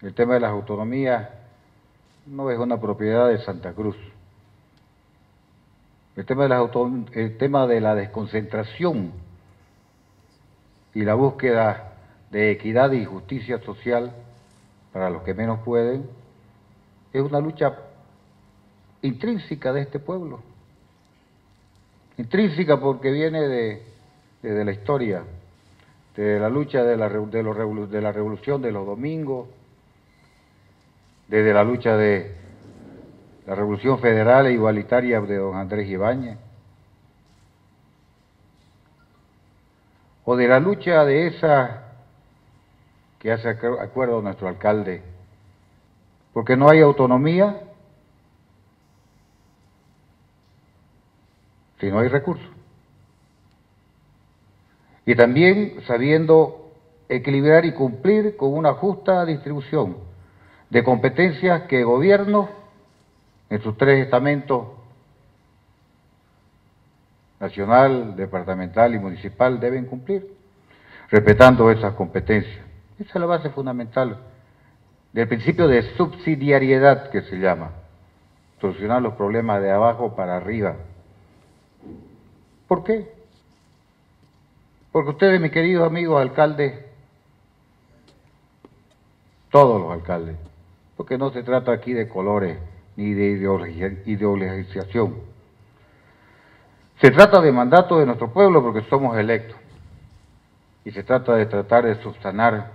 El tema de las autonomías no es una propiedad de Santa Cruz. El tema de la desconcentración y la búsqueda de equidad y justicia social para los que menos pueden es una lucha intrínseca de este pueblo. Intrínseca porque viene desde la historia, de la lucha de la revolución de los domingos, desde la lucha de la revolución federal e igualitaria de don Andrés Ibáñez, o de la lucha de esa que hace acuerdo nuestro alcalde, porque no hay autonomía si no hay recursos. Y también sabiendo equilibrar y cumplir con una justa distribución de competencias que el gobierno, en sus tres estamentos, nacional, departamental y municipal, deben cumplir, respetando esas competencias. Esa es la base fundamental del principio de subsidiariedad que se llama, solucionar los problemas de abajo para arriba. ¿Por qué? Porque ustedes, mis queridos amigos alcaldes, todos los alcaldes, porque no se trata aquí de colores ni de ideologización, se trata de mandato de nuestro pueblo porque somos electos, y se trata de tratar de subsanar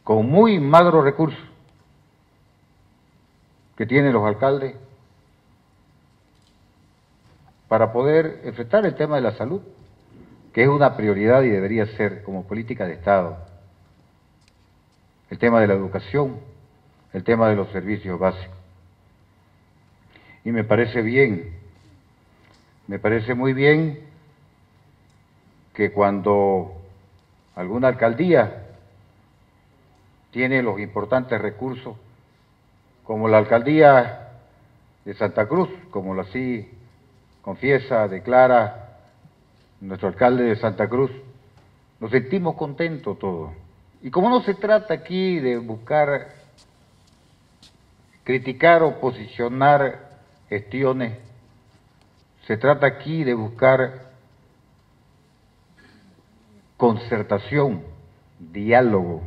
con muy magros recursos que tienen los alcaldes para poder enfrentar el tema de la salud, que es una prioridad y debería ser como política de Estado. El tema de la educación, el tema de los servicios básicos. Y me parece bien, me parece muy bien que cuando alguna alcaldía tiene los importantes recursos, como la alcaldía de Santa Cruz, como lo así confiesa, declara nuestro alcalde de Santa Cruz, nos sentimos contentos todos. Y como no se trata aquí de buscar criticar o posicionar gestiones, se trata aquí de buscar concertación, diálogo,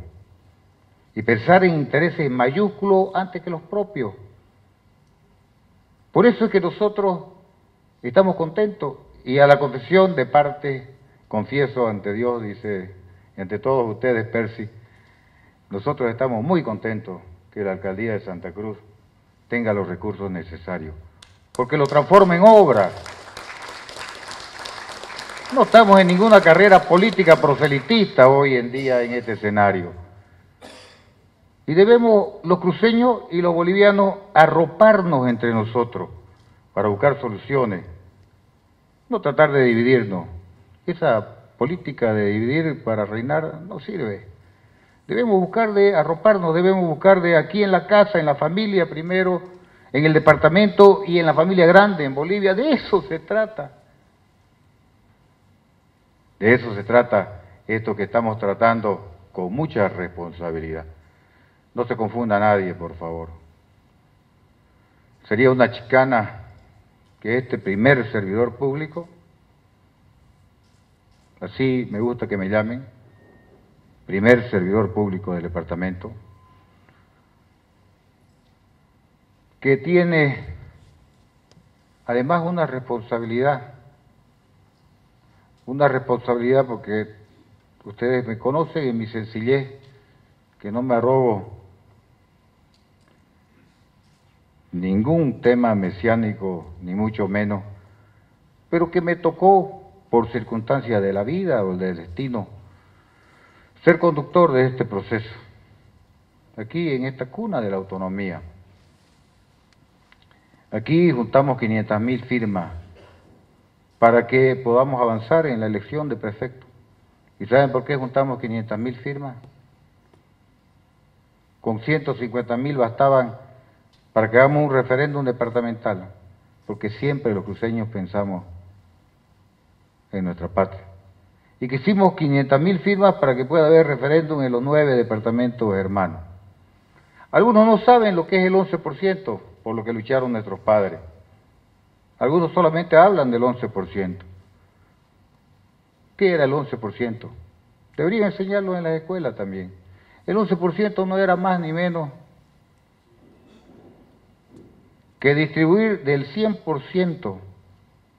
y pensar en intereses mayúsculos antes que los propios. Por eso es que nosotros estamos contentos, y a la confesión de parte, confieso ante Dios, dice, y ante todos ustedes, Percy, nosotros estamos muy contentos que la alcaldía de Santa Cruz tenga los recursos necesarios, porque lo transforma en obra. No estamos en ninguna carrera política proselitista hoy en día en este escenario. Y debemos los cruceños y los bolivianos arroparnos entre nosotros para buscar soluciones, no tratar de dividirnos. Esa política de dividir para reinar no sirve. Debemos buscar de arroparnos, debemos buscar de aquí en la casa, en la familia primero, en el departamento y en la familia grande, en Bolivia. De eso se trata. De eso se trata esto que estamos tratando con mucha responsabilidad. No se confunda nadie, por favor. Sería una chicana que este primer servidor público, así me gusta que me llamen, primer servidor público del departamento, que tiene además una responsabilidad porque ustedes me conocen en mi sencillez, que no me arrobo ningún tema mesiánico, ni mucho menos, pero que me tocó, por circunstancias de la vida o del destino, ser conductor de este proceso, aquí en esta cuna de la autonomía. Aquí juntamos 500.000 firmas para que podamos avanzar en la elección de prefecto. ¿Y saben por qué juntamos 500.000 firmas? Con 150.000 bastaban para que hagamos un referéndum departamental, porque siempre los cruceños pensamos en nuestra patria. y que hicimos 500.000 firmas para que pueda haber referéndum en los 9 departamentos hermanos. Algunos no saben lo que es el 11%, por lo que lucharon nuestros padres. Algunos solamente hablan del 11%. ¿Qué era el 11%? Deberían enseñarlo en las escuelas también. El 11% no era más ni menos que distribuir del 100%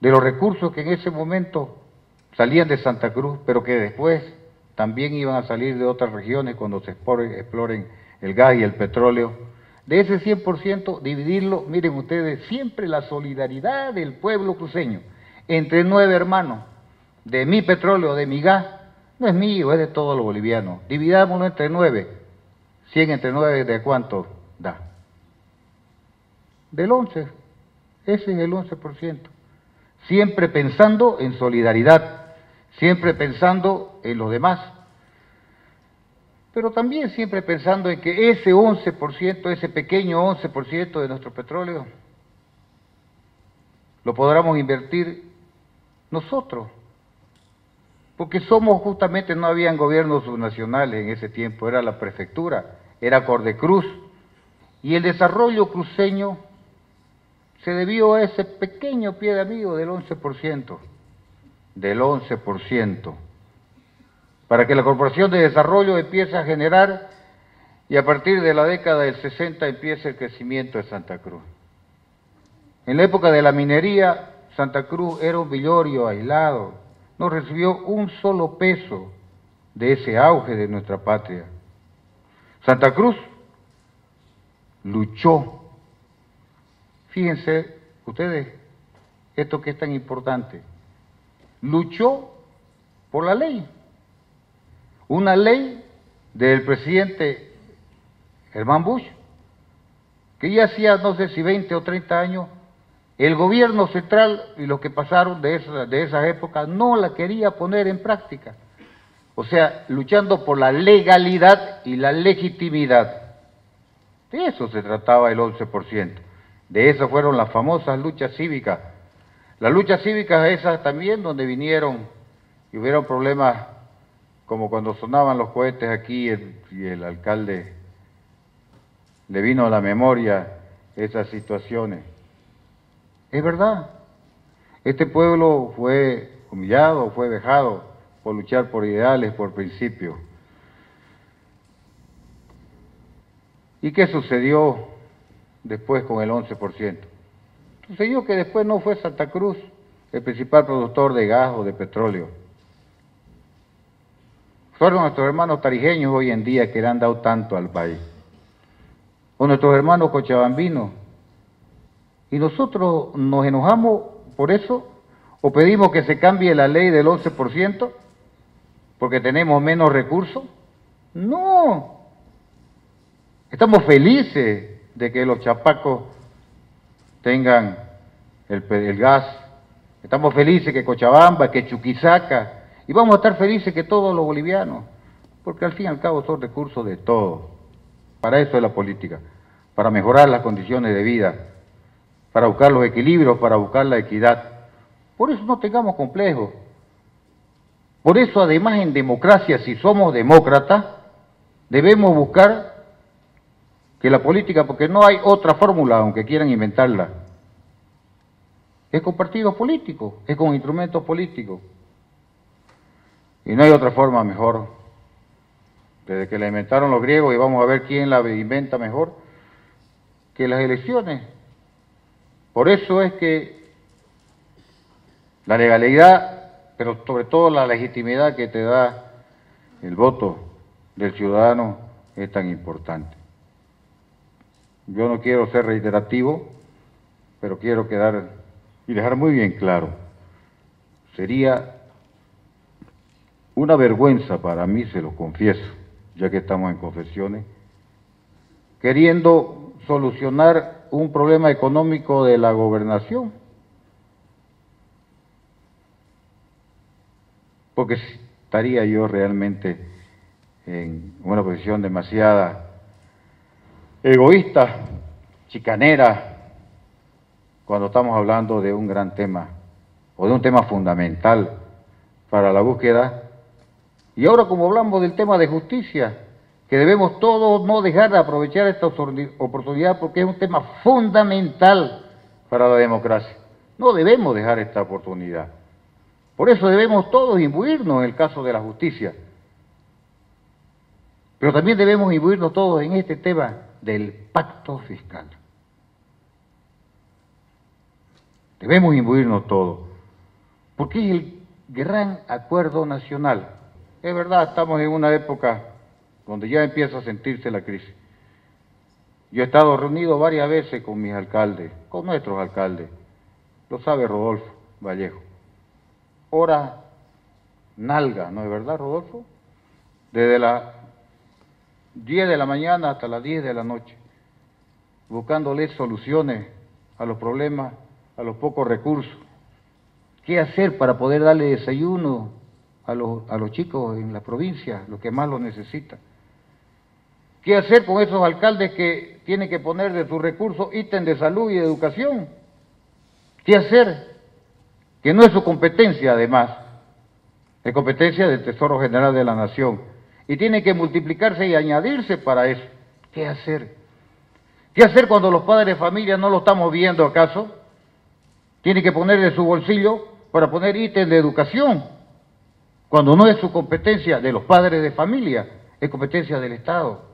de los recursos que en ese momento salían de Santa Cruz, pero que después también iban a salir de otras regiones cuando se exploren el gas y el petróleo. De ese 100%, dividirlo, miren ustedes, siempre la solidaridad del pueblo cruceño, entre 9 hermanos, de mi petróleo, de mi gas, no es mío, es de todos los bolivianos. Dividámoslo entre 9, 100 entre 9, ¿de cuánto da? Del 11, ese es el 11%. Siempre pensando en solidaridad, siempre pensando en los demás, pero también siempre pensando en que ese 11%, ese pequeño 11% de nuestro petróleo, lo podamos invertir nosotros, porque somos justamente, no habían gobiernos subnacionales en ese tiempo, era la prefectura, era Cordecruz, y el desarrollo cruceño se debió a ese pequeño pie de amigo del 11%, para que la Corporación de Desarrollo empiece a generar y a partir de la década del 60 empiece el crecimiento de Santa Cruz. En la época de la minería, Santa Cruz era un villorio aislado, no recibió un solo peso de ese auge de nuestra patria. Santa Cruz luchó. Fíjense ustedes, esto que es tan importante, luchó por la ley. Una ley del presidente Germán Bush, que ya hacía no sé si 20 o 30 años, el gobierno central y los que pasaron de esas épocas no la quería poner en práctica. O sea, luchando por la legalidad y la legitimidad. De eso se trataba el 11%. De eso fueron las famosas luchas cívicas. Las luchas cívicas esas también donde vinieron y hubieron problemas como cuando sonaban los cohetes aquí y el alcalde le vino a la memoria esas situaciones. Es verdad, este pueblo fue humillado, fue vejado por luchar por ideales, por principios. ¿Y qué sucedió después con el 11%? Sucedió que después no fue Santa Cruz el principal productor de gas o de petróleo. Fueron nuestros hermanos tarijeños hoy en día que le han dado tanto al país. O nuestros hermanos cochabambinos. Y nosotros nos enojamos por eso, o pedimos que se cambie la ley del 11%, porque tenemos menos recursos. No. Estamos felices de que los chapacos tengan el gas. Estamos felices que Cochabamba, que Chuquisaca, y vamos a estar felices que todos los bolivianos, porque al fin y al cabo son recursos de todos. Para eso es la política, para mejorar las condiciones de vida, para buscar los equilibrios, para buscar la equidad. Por eso no tengamos complejos. Por eso, además, en democracia, si somos demócratas, debemos buscar que la política, porque no hay otra fórmula, aunque quieran inventarla, es con partidos políticos, es con instrumentos políticos. Y no hay otra forma mejor. Desde que la inventaron los griegos, y vamos a ver quién la inventa mejor, que las elecciones. Por eso es que la legalidad, pero sobre todo la legitimidad que te da el voto del ciudadano es tan importante. Yo no quiero ser reiterativo, pero quiero quedar y dejar muy bien claro. Sería una vergüenza para mí, se lo confieso, ya que estamos en confesiones, queriendo solucionar un problema económico de la gobernación, porque estaría yo realmente en una posición demasiada egoísta, chicanera, cuando estamos hablando de un gran tema, o de un tema fundamental para la búsqueda Y ahora, como hablamos del tema de justicia, que debemos todos no dejar de aprovechar esta oportunidad porque es un tema fundamental para la democracia. No debemos dejar esta oportunidad. Por eso debemos todos imbuirnos en el caso de la justicia. Pero también debemos imbuirnos todos en este tema del pacto fiscal. Debemos imbuirnos todos, porque es el gran acuerdo nacional. Es verdad, estamos en una época donde ya empieza a sentirse la crisis. Yo he estado reunido varias veces con mis alcaldes, con nuestros alcaldes, lo sabe Rodolfo Vallejo. Hora nalga, ¿no es verdad, Rodolfo? Desde las 10 de la mañana hasta las 10 de la noche, buscándole soluciones a los problemas, a los pocos recursos. ¿Qué hacer para poder darle desayuno a los chicos en la provincia, los que más lo necesitan? ¿Qué hacer con esos alcaldes que tienen que poner de sus recursos ítem de salud y de educación? ¿Qué hacer? Que no es su competencia, además, es competencia del Tesoro General de la Nación, y tiene que multiplicarse y añadirse para eso. ¿Qué hacer? ¿Qué hacer cuando los padres de familia no lo estamos viendo acaso? Tiene que poner de su bolsillo para poner ítem de educación, cuando no es su competencia de los padres de familia, es competencia del Estado.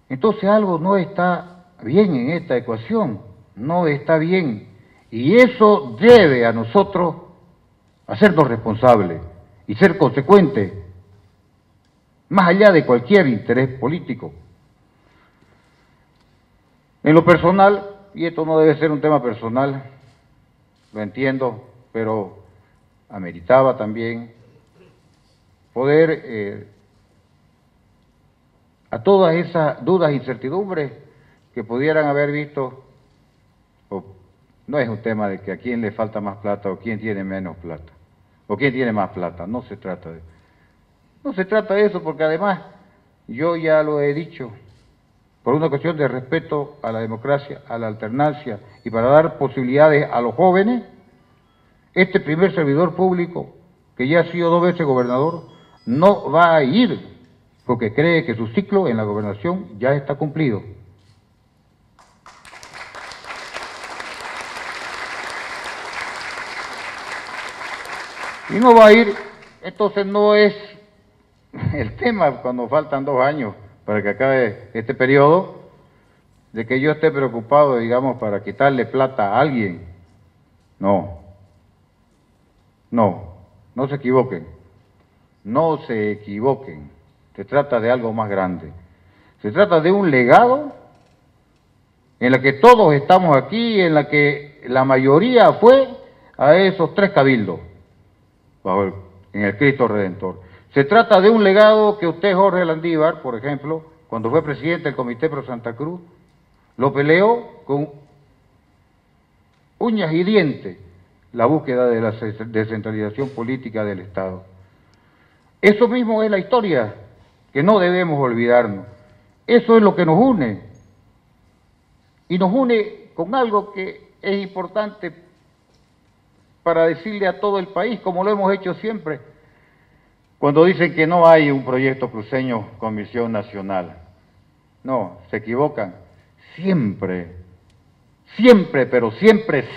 Entonces algo no está bien en esta ecuación, no está bien, y eso debe a nosotros hacernos responsables y ser consecuentes, más allá de cualquier interés político. En lo personal, y esto no debe ser un tema personal, lo entiendo, pero ameritaba también poder a todas esas dudas e incertidumbres que pudieran haber visto, no es un tema de que a quién le falta más plata o quién tiene menos plata, o quién tiene más plata, no se trata de eso. No se trata de eso porque además, yo ya lo he dicho, por una cuestión de respeto a la democracia, a la alternancia y para dar posibilidades a los jóvenes, este primer servidor público, que ya ha sido 2 veces gobernador, no va a ir porque cree que su ciclo en la gobernación ya está cumplido. Y no va a ir, entonces no es el tema cuando faltan 2 años para que acabe este periodo, de que yo esté preocupado, digamos, para quitarle plata a alguien. No se equivoquen, no se equivoquen. Se trata de algo más grande. Se trata de un legado en la que todos estamos aquí, en la que la mayoría fue a esos 3 cabildos, en el Cristo Redentor. Se trata de un legado que usted, Jorge Landívar, por ejemplo, cuando fue presidente del Comité Pro Santa Cruz, lo peleó con uñas y dientes la búsqueda de la descentralización política del Estado. Eso mismo es la historia, que no debemos olvidarnos. Eso es lo que nos une. Y nos une con algo que es importante para decirle a todo el país, como lo hemos hecho siempre, cuando dicen que no hay un proyecto cruceño con misión nacional. No, se equivocan. Siempre, pero siempre,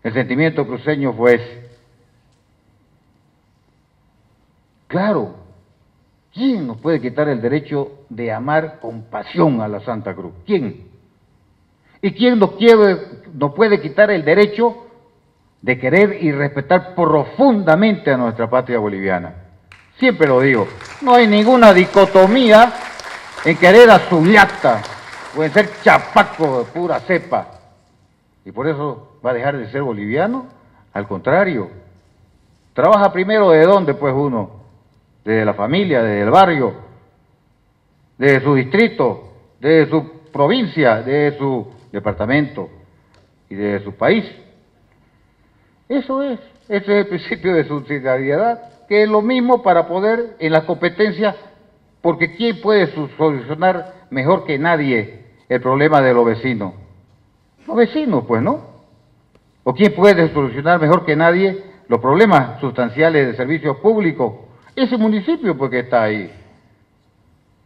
el sentimiento cruceño fue ese. Claro, ¿quién nos puede quitar el derecho de amar con pasión a la Santa Cruz? ¿Quién? ¿Y quién nos puede quitar el derecho de querer y respetar profundamente a nuestra patria boliviana? Siempre lo digo, no hay ninguna dicotomía en querer a Zuliacta o en ser chapaco de pura cepa. Y por eso va a dejar de ser boliviano. Al contrario, trabaja primero ¿de dónde? Pues uno, desde la familia, desde el barrio, desde su distrito, desde su provincia, desde su departamento y desde su país. Eso es, ese es el principio de subsidiariedad, que es lo mismo para poder en las competencias, porque ¿quién puede solucionar mejor que nadie el problema de los vecinos? Los vecinos, pues, ¿no? ¿O quién puede solucionar mejor que nadie los problemas sustanciales de servicios públicos, ese municipio pues que está ahí.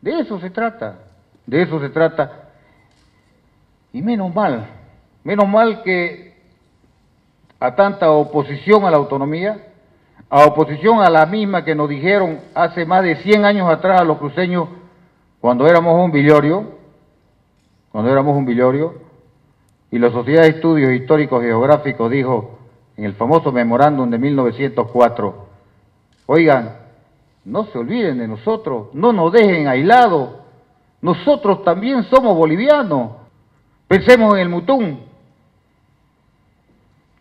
De eso se trata, de eso se trata. Y menos mal que a tanta oposición a la autonomía, a oposición a la misma que nos dijeron hace más de 100 años atrás a los cruceños, cuando éramos un villorio, y la Sociedad de Estudios Históricos y Geográficos dijo en el famoso memorándum de 1904, oigan, no se olviden de nosotros, no nos dejen aislados, nosotros también somos bolivianos, pensemos en el Mutún,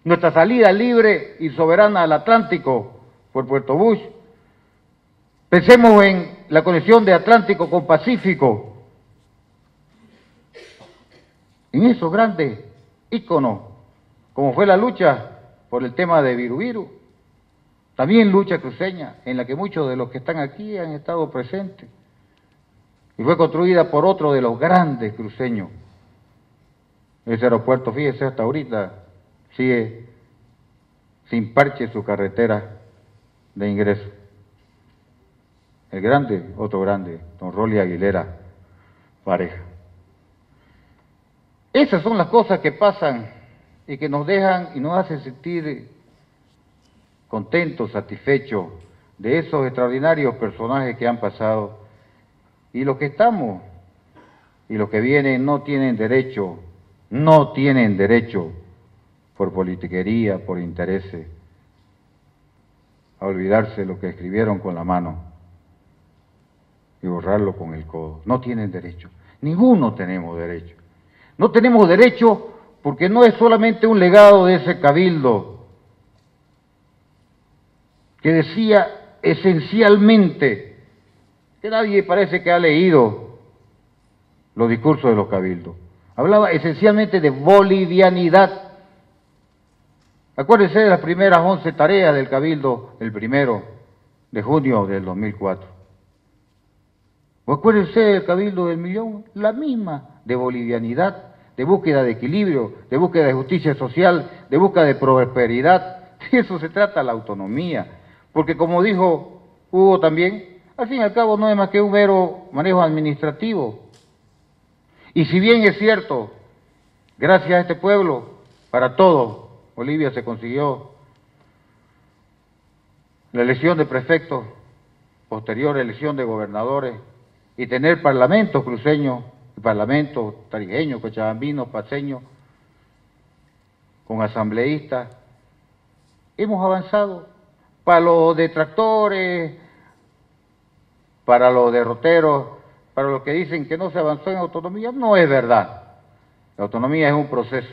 nuestra salida libre y soberana al Atlántico por Puerto Bush, pensemos en la conexión de Atlántico con Pacífico, en esos grandes íconos, como fue la lucha por el tema de Viru, también lucha cruceña, en la que muchos de los que están aquí han estado presentes, y fue construida por otro de los grandes cruceños. Ese aeropuerto, fíjese, hasta ahorita sigue sin parche su carretera de ingreso. El grande, otro grande, don Rolly Aguilera Pareja. Esas son las cosas que pasan y que nos dejan y nos hacen sentir contentos, satisfechos de esos extraordinarios personajes que han pasado. Y los que estamos y los que vienen no tienen derecho por politiquería, por intereses, a olvidarse lo que escribieron con la mano y borrarlo con el codo. No tienen derecho. Ninguno tenemos derecho. No tenemos derecho porque no es solamente un legado de ese cabildo que decía esencialmente, que nadie parece que ha leído los discursos de los cabildos. Hablaba esencialmente de bolivianidad. Acuérdense de las primeras 11 tareas del cabildo, el 1 de junio del 2004. O acuérdense del cabildo del millón, la misma, de bolivianidad, de búsqueda de equilibrio, de búsqueda de justicia social, de búsqueda de prosperidad. De eso se trata la autonomía. Porque como dijo Hugo también, al fin y al cabo no es más que un mero manejo administrativo. Y si bien es cierto, gracias a este pueblo, para todos, Bolivia se consiguió la elección de prefectos, posterior elección de gobernadores, y tener parlamentos cruceños, parlamentos tarijeños, cochabambinos, paceños, con asambleístas, hemos avanzado. Para los detractores, para los derroteros, para los que dicen que no se avanzó en autonomía, no es verdad. La autonomía es un proceso.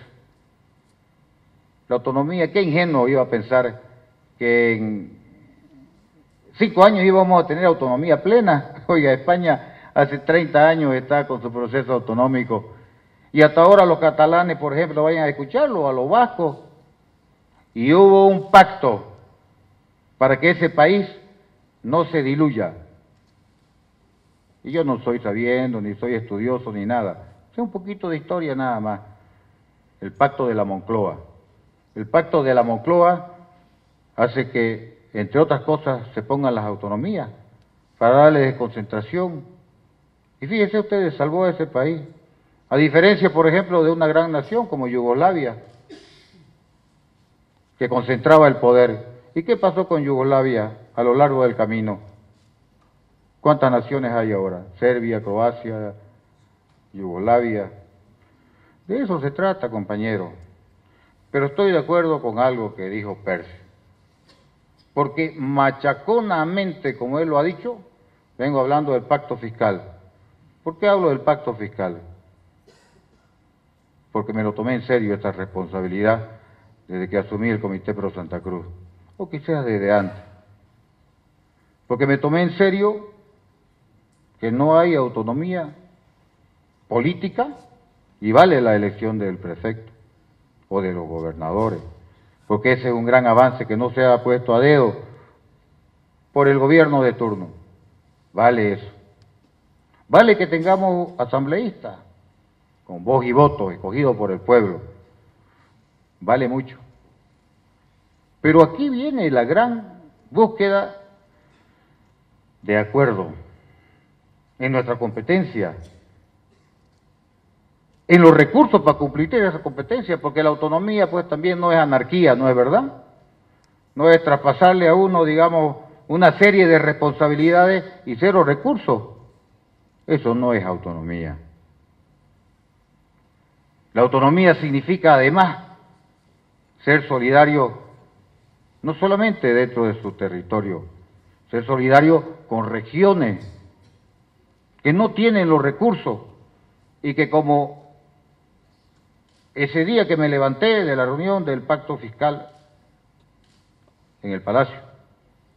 La autonomía, qué ingenuo iba a pensar que en 5 años íbamos a tener autonomía plena. Oiga, España hace 30 años está con su proceso autonómico. Y hasta ahora los catalanes, por ejemplo, vayan a escucharlo, a los vascos. Y hubo un pacto para que ese país no se diluya. Y yo no soy sabiendo, ni soy estudioso, ni nada. Sé un poquito de historia nada más. El pacto de la Moncloa. El pacto de la Moncloa hace que, entre otras cosas, se pongan las autonomías para darle desconcentración. Y fíjense ustedes, salvó a ese país. A diferencia, por ejemplo, de una gran nación como Yugoslavia, que concentraba el poder. ¿Y qué pasó con Yugoslavia a lo largo del camino? ¿Cuántas naciones hay ahora? Serbia, Croacia, Yugoslavia. De eso se trata, compañero. Pero estoy de acuerdo con algo que dijo Percy. Porque machaconamente, como él lo ha dicho, vengo hablando del pacto fiscal. ¿Por qué hablo del pacto fiscal? Porque me lo tomé en serio esta responsabilidad desde que asumí el Comité Pro Santa Cruz, o quizás desde antes. Porque me tomé en serio que no hay autonomía política y vale la elección del prefecto o de los gobernadores, porque ese es un gran avance que no se ha puesto a dedo por el gobierno de turno. Vale eso. Vale que tengamos asambleístas con voz y voto escogidos por el pueblo. Vale mucho. Pero aquí viene la gran búsqueda de acuerdo en nuestra competencia, en los recursos para cumplir esa competencia, porque la autonomía pues también no es anarquía, ¿no es verdad? No es traspasarle a uno, digamos, una serie de responsabilidades y cero recursos. Eso no es autonomía. La autonomía significa además ser solidario no solamente dentro de su territorio, ser solidario con regiones que no tienen los recursos y que como ese día que me levanté de la reunión del pacto fiscal en el Palacio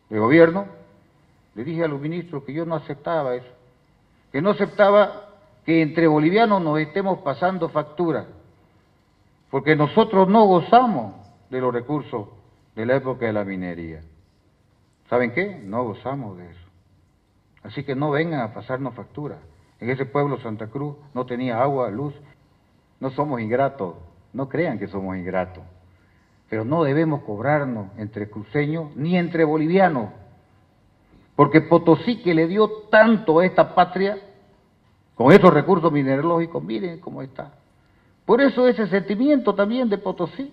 de Gobierno, le dije a los ministros que yo no aceptaba eso, que no aceptaba que entre bolivianos nos estemos pasando factura, porque nosotros no gozamos de los recursos de la época de la minería. ¿Saben qué? No gozamos de eso. Así que no vengan a pasarnos factura. En ese pueblo Santa Cruz no tenía agua, luz. No somos ingratos, no crean que somos ingratos. Pero no debemos cobrarnos entre cruceños ni entre bolivianos. Porque Potosí, que le dio tanto a esta patria, con esos recursos mineralógicos, miren cómo está. Por eso ese sentimiento también de Potosí,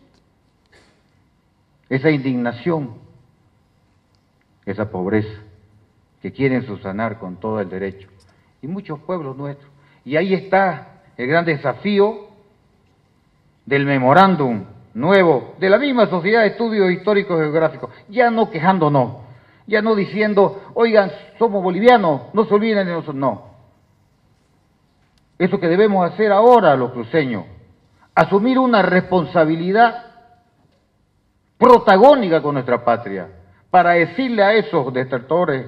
esa indignación, esa pobreza que quieren subsanar con todo el derecho, y muchos pueblos nuestros. Y ahí está el gran desafío del memorándum nuevo, de la misma Sociedad de Estudios Históricos y Geográficos, ya no quejándonos, ya no diciendo, oigan, somos bolivianos, no se olviden de nosotros, no. Eso que debemos hacer ahora los cruceños, asumir una responsabilidad protagónica con nuestra patria, para decirle a esos detractores,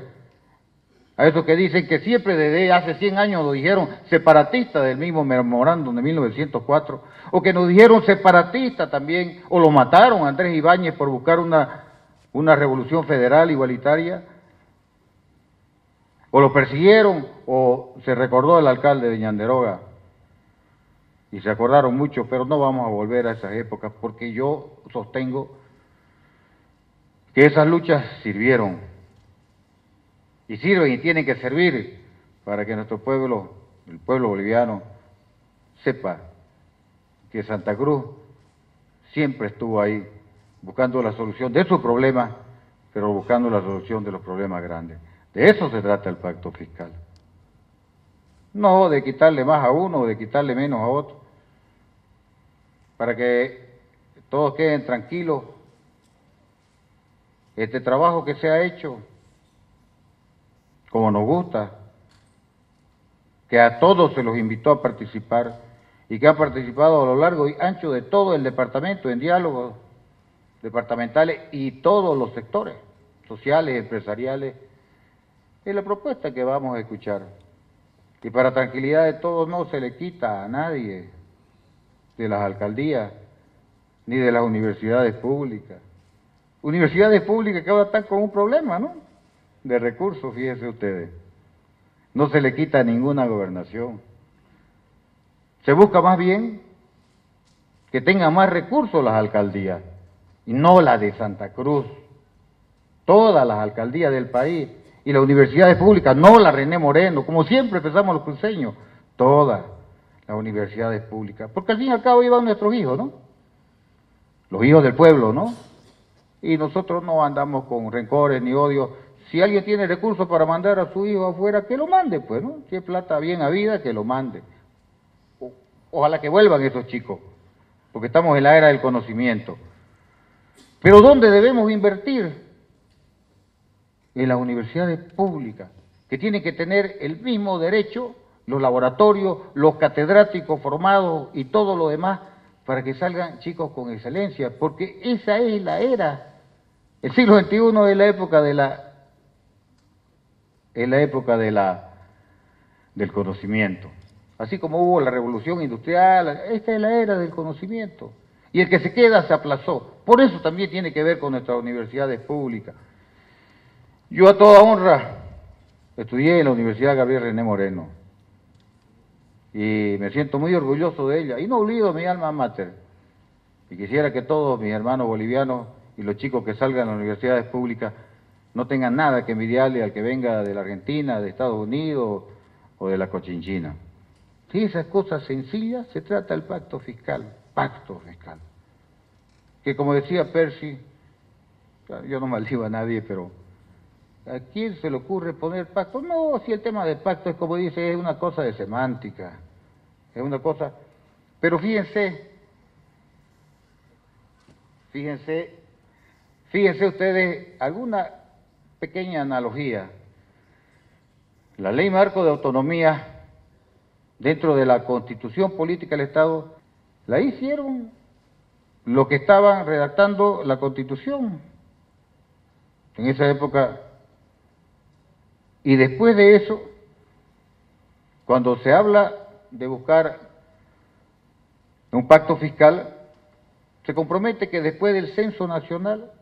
a esos que dicen que siempre desde hace 100 años nos dijeron separatistas del mismo memorándum de 1904, o que nos dijeron separatistas también, o lo mataron a Andrés Ibáñez por buscar una revolución federal igualitaria, o lo persiguieron, o se recordó el alcalde de Ñanderoga, y se acordaron mucho, pero no vamos a volver a esas épocas, porque yo sostengo que esas luchas sirvieron, y sirven y tienen que servir para que nuestro pueblo, el pueblo boliviano, sepa que Santa Cruz siempre estuvo ahí buscando la solución de sus problemas, pero buscando la solución de los problemas grandes. De eso se trata el pacto fiscal. No de quitarle más a uno o de quitarle menos a otro, para que todos queden tranquilos. Este trabajo que se ha hecho, como nos gusta, que a todos se los invitó a participar y que han participado a lo largo y ancho de todo el departamento en diálogos departamentales y todos los sectores sociales, empresariales, es la propuesta que vamos a escuchar. Y para tranquilidad de todos, no se le quita a nadie de las alcaldías ni de las universidades públicas. Universidades públicas que ahora están con un problema, ¿no?, de recursos, fíjense ustedes. No se le quita ninguna gobernación. Se busca más bien que tengan más recursos las alcaldías, y no la de Santa Cruz. Todas las alcaldías del país y las universidades públicas, no la René Moreno, como siempre pensamos los cruceños, todas las universidades públicas, porque al fin y al cabo iban nuestros hijos, ¿no? Los hijos del pueblo, ¿no? Y nosotros no andamos con rencores ni odios. Si alguien tiene recursos para mandar a su hijo afuera, que lo mande, pues, ¿no? Si es plata bien habida, que lo mande. Ojalá que vuelvan esos chicos, porque estamos en la era del conocimiento. Pero ¿dónde debemos invertir? En las universidades públicas, que tienen que tener el mismo derecho, los laboratorios, los catedráticos formados y todo lo demás, para que salgan chicos con excelencia, porque esa es la era. El siglo XXI es la época del conocimiento. Así como hubo la revolución industrial, esta es la era del conocimiento. Y el que se queda se aplazó. Por eso también tiene que ver con nuestras universidades públicas. Yo a toda honra estudié en la Universidad Gabriel René Moreno y me siento muy orgulloso de ella y no olvido mi alma mater. Y quisiera que todos mis hermanos bolivianos y los chicos que salgan de las universidades públicas no tengan nada que envidiarle al que venga de la Argentina, de Estados Unidos o de la Cochinchina. Si esas cosas sencillas, se trata del pacto fiscal, que como decía Percy, yo no maldigo a nadie, pero ¿a quién se le ocurre poner pacto? No, si el tema del pacto es como dice, es una cosa de semántica, es una cosa, pero fíjense ustedes, alguna pequeña analogía. La ley marco de autonomía dentro de la Constitución Política del Estado, la hicieron los que estaban redactando la Constitución en esa época. Y después de eso, cuando se habla de buscar un pacto fiscal, se compromete que después del censo nacional,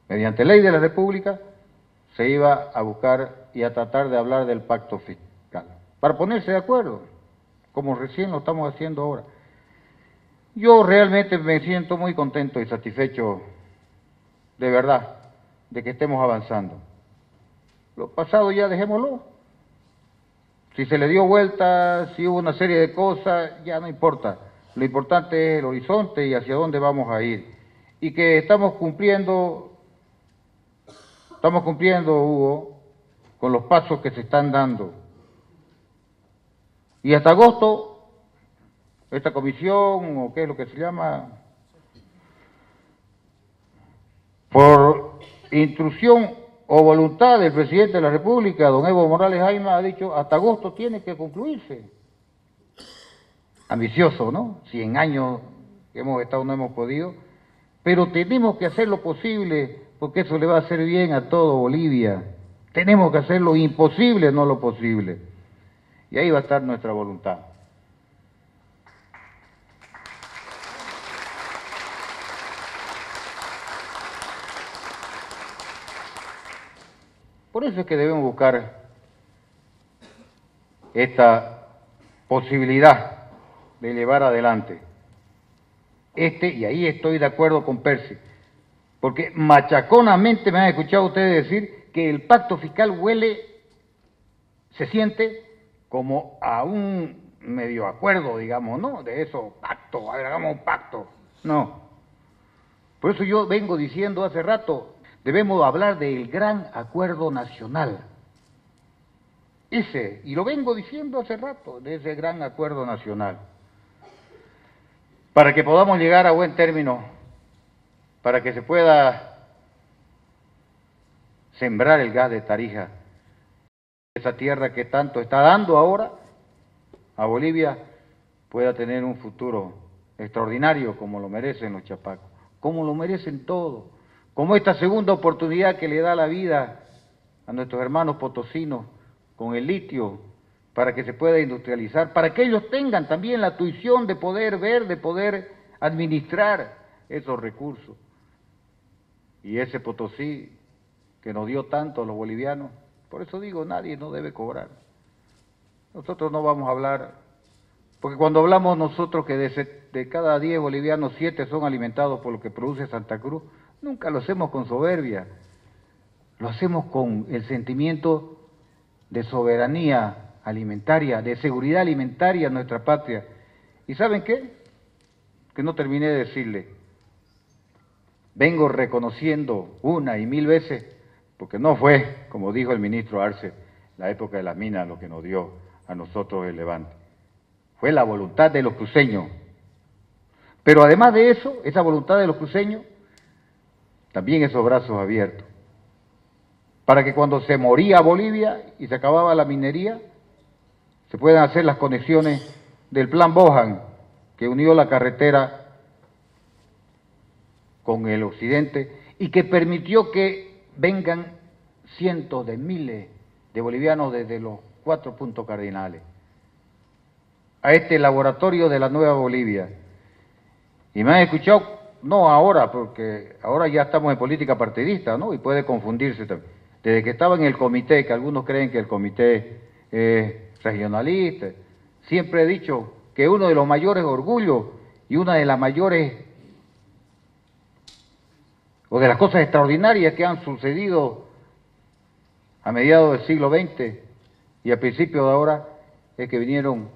mediante ley de la República, se iba a buscar y a tratar de hablar del pacto fiscal, para ponerse de acuerdo, como recién lo estamos haciendo ahora. Yo realmente me siento muy contento y satisfecho, de verdad, de que estemos avanzando. Lo pasado ya dejémoslo. Si se le dio vuelta, si hubo una serie de cosas, ya no importa. Lo importante es el horizonte y hacia dónde vamos a ir. Y que estamos cumpliendo, Hugo, con los pasos que se están dando. Y hasta agosto, esta comisión, o qué es lo que se llama, por instrucción o voluntad del presidente de la República, don Evo Morales Jaime, ha dicho, hasta agosto tiene que concluirse. Ambicioso, ¿no? 100 años que hemos estado, no hemos podido, pero tenemos que hacer lo posible, porque eso le va a hacer bien a todo Bolivia. Tenemos que hacer lo imposible, no lo posible. Y ahí va a estar nuestra voluntad. Por eso es que debemos buscar esta posibilidad de llevar adelante y ahí estoy de acuerdo con Percy, porque machaconamente me han escuchado ustedes decir que el pacto fiscal se siente como a un medio acuerdo, digamos, ¿no? De eso, pacto, a ver, hagamos un pacto. No. Por eso yo vengo diciendo hace rato, debemos hablar del gran acuerdo nacional. Y lo vengo diciendo hace rato, de ese gran acuerdo nacional. Para que podamos llegar a buen término, para que se pueda sembrar el gas de Tarija, esa tierra que tanto está dando ahora a Bolivia, pueda tener un futuro extraordinario como lo merecen los chapacos, como lo merecen todos, como esta segunda oportunidad que le da la vida a nuestros hermanos potosinos con el litio, para que se pueda industrializar, para que ellos tengan también la tuición de poder ver, de poder administrar esos recursos. Y ese Potosí que nos dio tanto a los bolivianos, por eso digo, nadie no debe cobrar. Nosotros no vamos a hablar, porque cuando hablamos nosotros que de cada 10 bolivianos, 7 son alimentados por lo que produce Santa Cruz, nunca lo hacemos con soberbia, lo hacemos con el sentimiento de soberanía alimentaria, de seguridad alimentaria en nuestra patria. ¿Y saben qué? Que no terminé de decirle. Vengo reconociendo una y mil veces, porque no fue, como dijo el ministro Arce, la época de las minas lo que nos dio a nosotros el levante. Fue la voluntad de los cruceños. Pero además de eso, esa voluntad de los cruceños, también esos brazos abiertos, para que cuando se moría Bolivia y se acababa la minería, se puedan hacer las conexiones del Plan Bohan, que unió la carretera con el occidente y que permitió que vengan cientos de miles de bolivianos desde los 4 puntos cardinales a este laboratorio de la nueva Bolivia. Y me han escuchado, no ahora, porque ahora ya estamos en política partidista, ¿no? Y puede confundirse también. Desde que estaba en el comité, que algunos creen que el comité es regionalista, siempre he dicho que uno de los mayores orgullos y una de las mayores o de las cosas extraordinarias que han sucedido a mediados del siglo XX y a principios de ahora, es que vinieron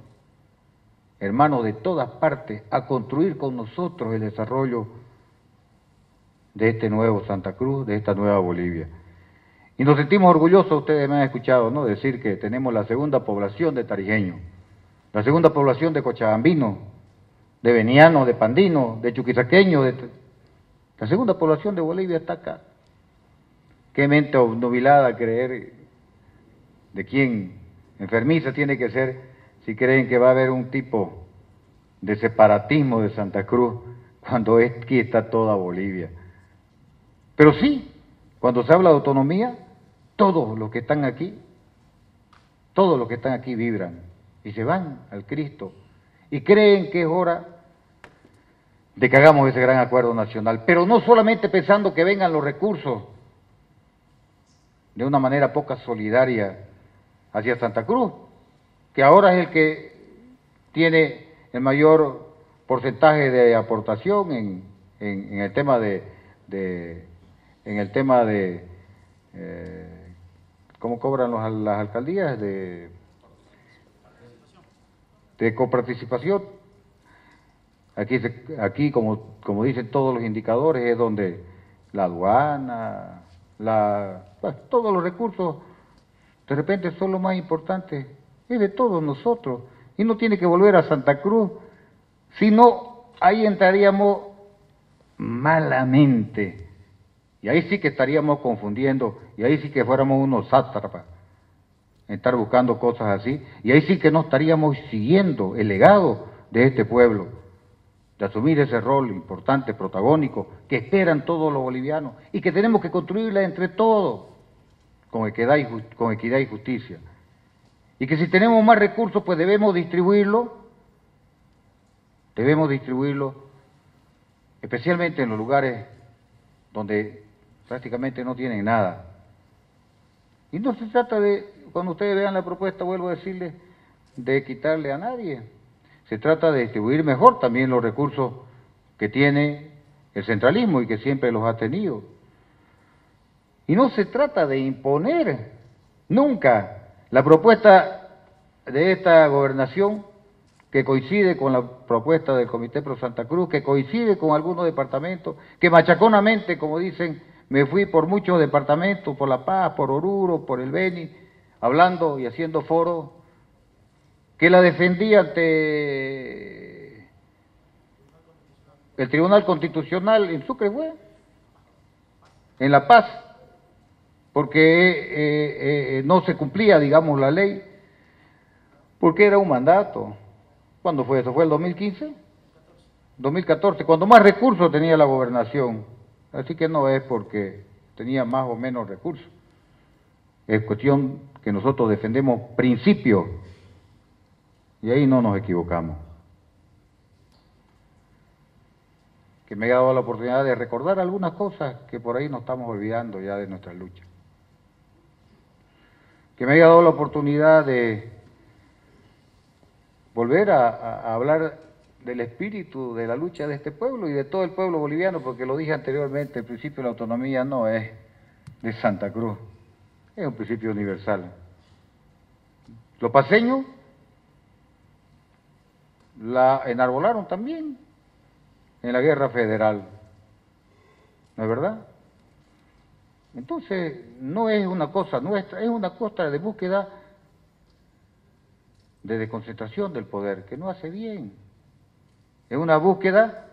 hermanos de todas partes a construir con nosotros el desarrollo de este nuevo Santa Cruz, de esta nueva Bolivia. Y nos sentimos orgullosos, ustedes me han escuchado, ¿no?, decir que tenemos la segunda población de tarijeños, la segunda población de cochabambinos, de venianos, de pandinos, de chuquisaqueños, la segunda población de Bolivia está acá. Qué mente obnubilada creer de quién enfermiza tiene que ser si creen que va a haber un tipo de separatismo de Santa Cruz cuando aquí está toda Bolivia. Pero sí, cuando se habla de autonomía, todos los que están aquí vibran y se van al Cristo y creen que es hora de que hagamos ese gran acuerdo nacional, pero no solamente pensando que vengan los recursos de una manera poca solidaria hacia Santa Cruz, que ahora es el que tiene el mayor porcentaje de aportación en el tema ¿cómo cobran las alcaldías? De coparticipación. Aquí como dicen todos los indicadores, es donde la aduana, todos los recursos de repente son los más importantes, es de todos nosotros, y no tiene que volver a Santa Cruz, sino ahí entraríamos malamente, y ahí sí que estaríamos confundiendo, y ahí sí que fuéramos unos sátrapas, estar buscando cosas así, y ahí sí que no estaríamos siguiendo el legado de este pueblo, de asumir ese rol importante, protagónico, que esperan todos los bolivianos, y que tenemos que construirla entre todos, con equidad y justicia. Y que si tenemos más recursos, pues debemos distribuirlo, especialmente en los lugares donde prácticamente no tienen nada. Y no se trata de, cuando ustedes vean la propuesta, vuelvo a decirles, de quitarle a nadie. Se trata de distribuir mejor también los recursos que tiene el centralismo y que siempre los ha tenido. Y no se trata de imponer nunca la propuesta de esta gobernación, que coincide con la propuesta del Comité Pro Santa Cruz, que coincide con algunos departamentos, que machaconamente, como dicen, me fui por muchos departamentos, por La Paz, por Oruro, por el Beni, hablando y haciendo foros, que la defendí ante el Tribunal Constitucional en Sucre, fue, en La Paz, porque no se cumplía, digamos, la ley, porque era un mandato. ¿Cuándo fue eso? ¿Fue el 2015? 2014, cuando más recursos tenía la gobernación. Así que no es porque tenía más o menos recursos. Es cuestión que nosotros defendemos principios, y ahí no nos equivocamos. Que me haya dado la oportunidad de recordar algunas cosas que por ahí nos estamos olvidando ya de nuestra lucha. Que me haya dado la oportunidad de volver a hablar del espíritu de la lucha de este pueblo y de todo el pueblo boliviano, porque lo dije anteriormente, el principio de la autonomía no es de Santa Cruz, es un principio universal. Los paceños la enarbolaron también en la guerra federal, ¿no es verdad? Entonces, no es una cosa nuestra, es una cosa de búsqueda de desconcentración del poder, que no hace bien. Es una búsqueda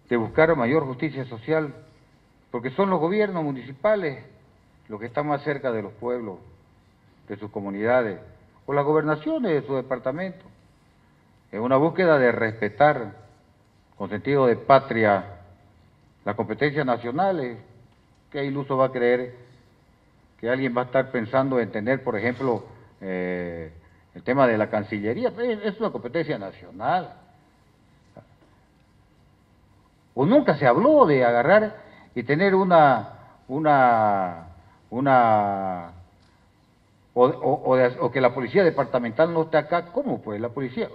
de buscar mayor justicia social, porque son los gobiernos municipales los que están más cerca de los pueblos, de sus comunidades, o las gobernaciones de sus departamentos. Es una búsqueda de respetar, con sentido de patria, las competencias nacionales. ¿Qué iluso va a creer que alguien va a estar pensando en tener, por ejemplo, el tema de la Cancillería? Es una competencia nacional. O nunca se habló de agarrar y tener o que la policía departamental no esté acá. ¿Cómo pues? La policía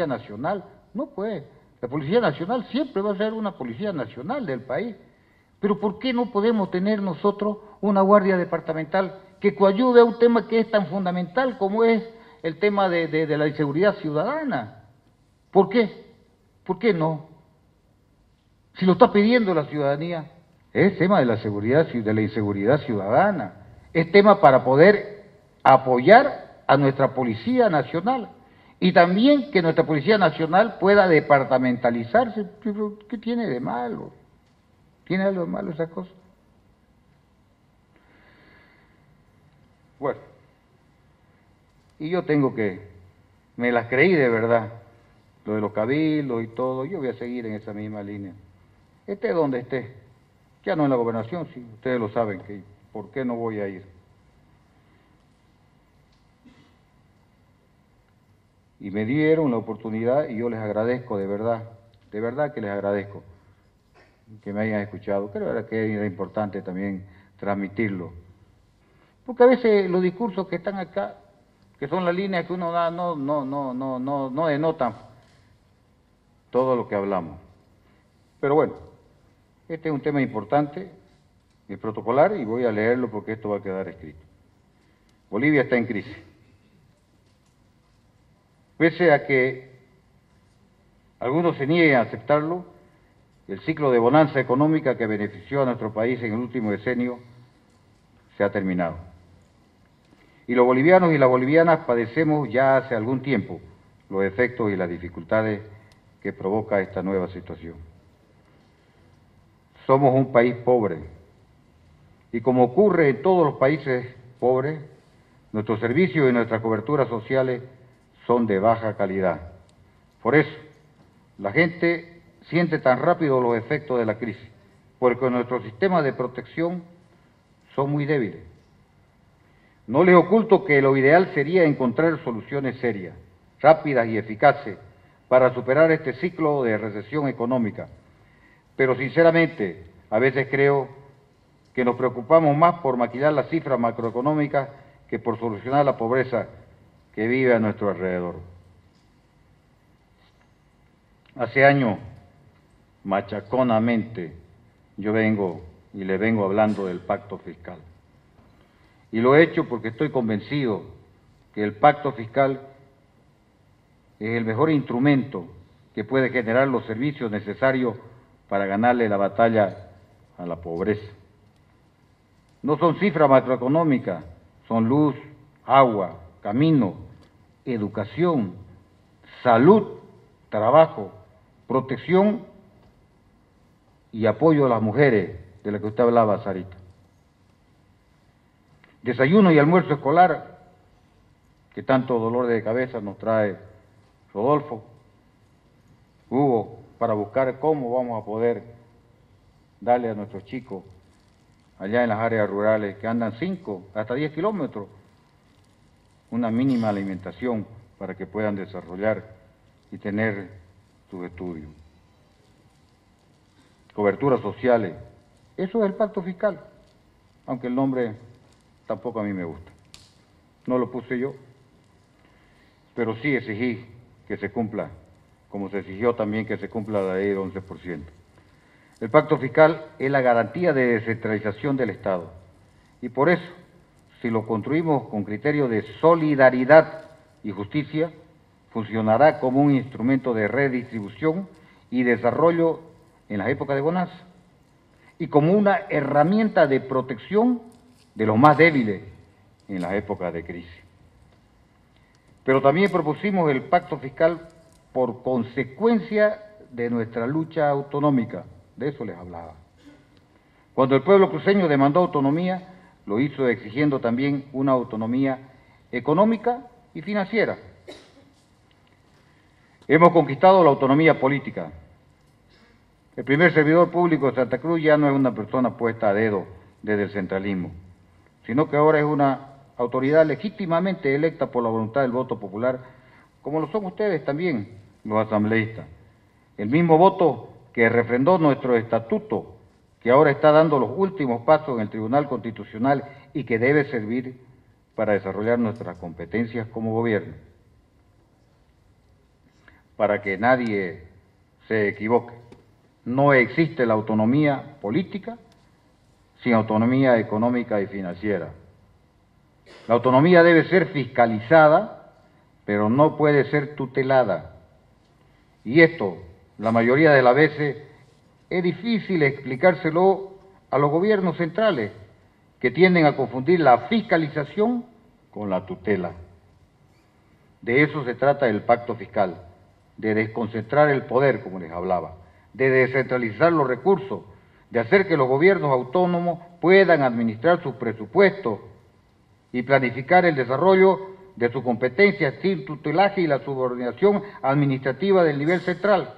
nacional, no pues. La Policía Nacional siempre va a ser una Policía Nacional del país. Pero ¿por qué no podemos tener nosotros una guardia departamental que coadyuve a un tema que es tan fundamental como es el tema de la inseguridad ciudadana? ¿Por qué? ¿Por qué no? Si lo está pidiendo la ciudadanía, es tema de la seguridad, de la inseguridad ciudadana, es tema para poder apoyar a nuestra Policía Nacional y también que nuestra Policía Nacional pueda departamentalizarse. ¿Qué tiene de malo? ¿Tiene algo de malo esa cosa? Bueno, y yo tengo que, me las creí de verdad, lo de los cabildos y todo, yo voy a seguir en esa misma línea. Esté donde esté, ya no en la gobernación, sí, ustedes lo saben, que ¿por qué no voy a ir? Y me dieron la oportunidad y yo les agradezco de verdad que les agradezco que me hayan escuchado. Creo que era importante también transmitirlo. Porque a veces los discursos que están acá, que son las líneas que uno da, no denotan todo lo que hablamos. Pero bueno, este es un tema importante, es protocolar, y voy a leerlo porque esto va a quedar escrito. Bolivia está en crisis. Pese a que algunos se nieguen a aceptarlo, el ciclo de bonanza económica que benefició a nuestro país en el último decenio se ha terminado. Y los bolivianos y las bolivianas padecemos ya hace algún tiempo los efectos y las dificultades que provoca esta nueva situación. Somos un país pobre y, como ocurre en todos los países pobres, nuestros servicios y nuestras coberturas sociales son de baja calidad. Por eso, la gente siente tan rápido los efectos de la crisis, porque nuestros sistemas de protección son muy débiles. No les oculto que lo ideal sería encontrar soluciones serias, rápidas y eficaces para superar este ciclo de recesión económica, pero sinceramente a veces creo que nos preocupamos más por maquillar las cifras macroeconómicas que por solucionar la pobreza que vive a nuestro alrededor. Hace años, machaconamente, yo vengo y le vengo hablando del pacto fiscal. Y lo he hecho porque estoy convencido que el pacto fiscal es el mejor instrumento que puede generar los servicios necesarios para ganarle la batalla a la pobreza. No son cifras macroeconómicas, son luz, agua, camino, educación, salud, trabajo, protección y apoyo a las mujeres, de la que usted hablaba, Sarita. Desayuno y almuerzo escolar, que tanto dolor de cabeza nos trae Rodolfo, Hugo, para buscar cómo vamos a poder darle a nuestros chicos allá en las áreas rurales que andan 5 hasta 10 kilómetros una mínima alimentación para que puedan desarrollar y tener sus estudios. Coberturas sociales, eso es el pacto fiscal, aunque el nombre tampoco a mí me gusta. No lo puse yo, pero sí exigí que se cumpla, como se exigió también que se cumpla la ley del 11%. El pacto fiscal es la garantía de descentralización del Estado, y por eso, si lo construimos con criterio de solidaridad y justicia, funcionará como un instrumento de redistribución y desarrollo en las épocas de bonanza, y como una herramienta de protección de los más débiles en las épocas de crisis. Pero también propusimos el pacto fiscal por consecuencia de nuestra lucha autonómica, de eso les hablaba. Cuando el pueblo cruceño demandó autonomía, lo hizo exigiendo también una autonomía económica y financiera. Hemos conquistado la autonomía política. El primer servidor público de Santa Cruz ya no es una persona puesta a dedo desde el centralismo, sino que ahora es una autoridad legítimamente electa por la voluntad del voto popular, como lo son ustedes también, los asambleístas. El mismo voto que refrendó nuestro estatuto, que ahora está dando los últimos pasos en el Tribunal Constitucional y que debe servir para desarrollar nuestras competencias como gobierno. Para que nadie se equivoque. No existe la autonomía política sin autonomía económica y financiera. La autonomía debe ser fiscalizada, pero no puede ser tutelada. Y esto, la mayoría de las veces, es difícil explicárselo a los gobiernos centrales, que tienden a confundir la fiscalización con la tutela. De eso se trata el pacto fiscal, de desconcentrar el poder, como les hablaba, de descentralizar los recursos, de hacer que los gobiernos autónomos puedan administrar sus presupuestos y planificar el desarrollo de sus competencias sin tutelaje y la subordinación administrativa del nivel central.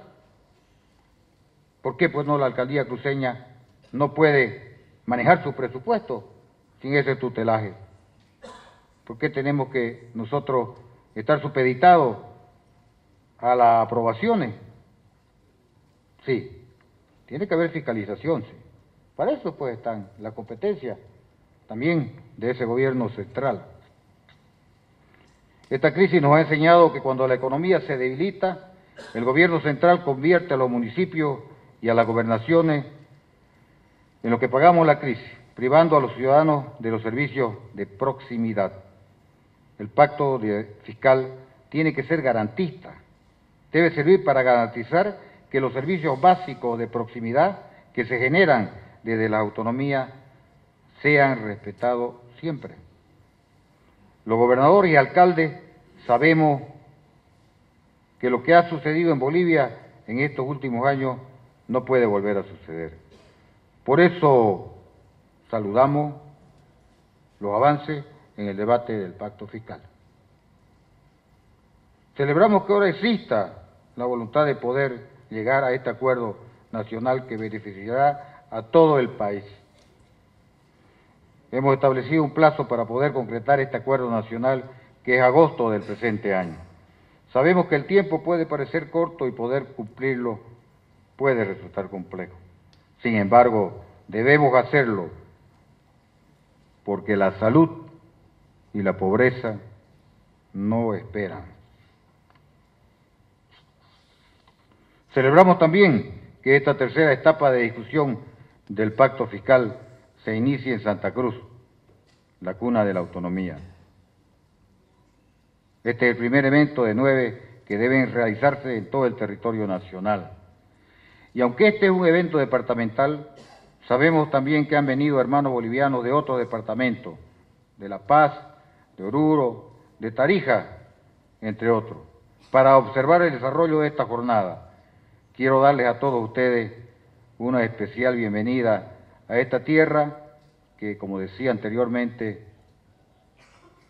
¿Por qué pues no la alcaldía cruceña no puede manejar su presupuesto sin ese tutelaje? ¿Por qué tenemos que nosotros estar supeditados a las aprobaciones? Sí, tiene que haber fiscalización, sí. Para eso pues están la competencia también de ese gobierno central. Esta crisis nos ha enseñado que cuando la economía se debilita, el gobierno central convierte a los municipios y a las gobernaciones en lo que pagamos la crisis, privando a los ciudadanos de los servicios de proximidad. El pacto fiscal tiene que ser garantista, debe servir para garantizar que los servicios básicos de proximidad que se generan desde la autonomía sean respetados siempre. Los gobernadores y alcaldes sabemos que lo que ha sucedido en Bolivia en estos últimos años no puede volver a suceder. Por eso saludamos los avances en el debate del pacto fiscal. Celebramos que ahora exista la voluntad de poder llegar a este acuerdo nacional que beneficiará a todo el país. Hemos establecido un plazo para poder concretar este acuerdo nacional, que es agosto del presente año. Sabemos que el tiempo puede parecer corto y poder cumplirlo puede resultar complejo. Sin embargo, debemos hacerlo porque la salud y la pobreza no esperan. Celebramos también que esta tercera etapa de discusión del pacto fiscal se inicie en Santa Cruz, la cuna de la autonomía. Este es el primer evento de 9 que deben realizarse en todo el territorio nacional. Y aunque este es un evento departamental, sabemos también que han venido hermanos bolivianos de otros departamentos, de La Paz, de Oruro, de Tarija, entre otros, para observar el desarrollo de esta jornada. Quiero darles a todos ustedes una especial bienvenida a esta tierra que, como decía anteriormente,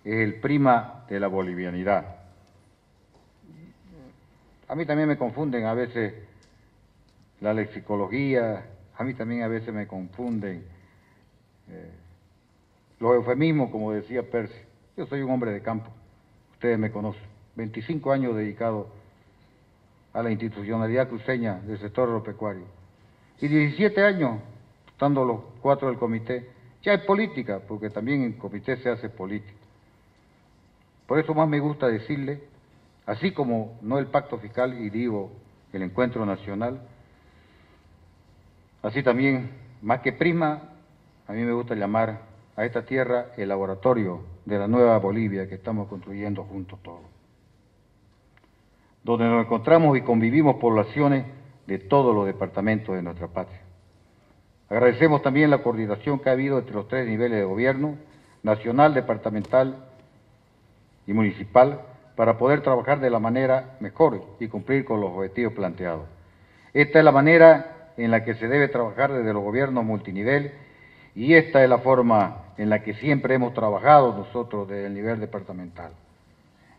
es el prima de la bolivianidad. A mí también me confunden a veces la lexicología, a mí también a veces me confunden los eufemismos, como decía Percy. Yo soy un hombre de campo, ustedes me conocen, 25 años dedicado a la institucionalidad cruceña del sector agropecuario y 17 años, estando los 4 del comité, ya es política, porque también en comité se hace política. Por eso más me gusta decirle, así como no el pacto fiscal y digo el encuentro nacional, así también, más que prima, a mí me gusta llamar a esta tierra el laboratorio de la nueva Bolivia que estamos construyendo juntos todos, donde nos encontramos y convivimos poblaciones de todos los departamentos de nuestra patria. Agradecemos también la coordinación que ha habido entre los 3 niveles de gobierno, nacional, departamental y municipal, para poder trabajar de la manera mejor y cumplir con los objetivos planteados. Esta es la manera en la que se debe trabajar desde los gobiernos multinivel y esta es la forma en la que siempre hemos trabajado nosotros desde el nivel departamental.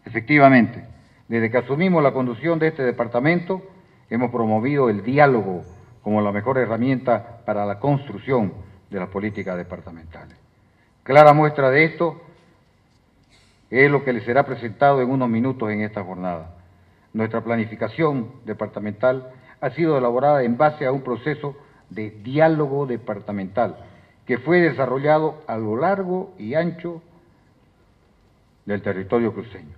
Efectivamente, desde que asumimos la conducción de este departamento, hemos promovido el diálogo como la mejor herramienta para la construcción de las políticas departamentales. Clara muestra de esto es lo que les será presentado en unos minutos en esta jornada. Nuestra planificación departamental ha sido elaborada en base a un proceso de diálogo departamental que fue desarrollado a lo largo y ancho del territorio cruceño.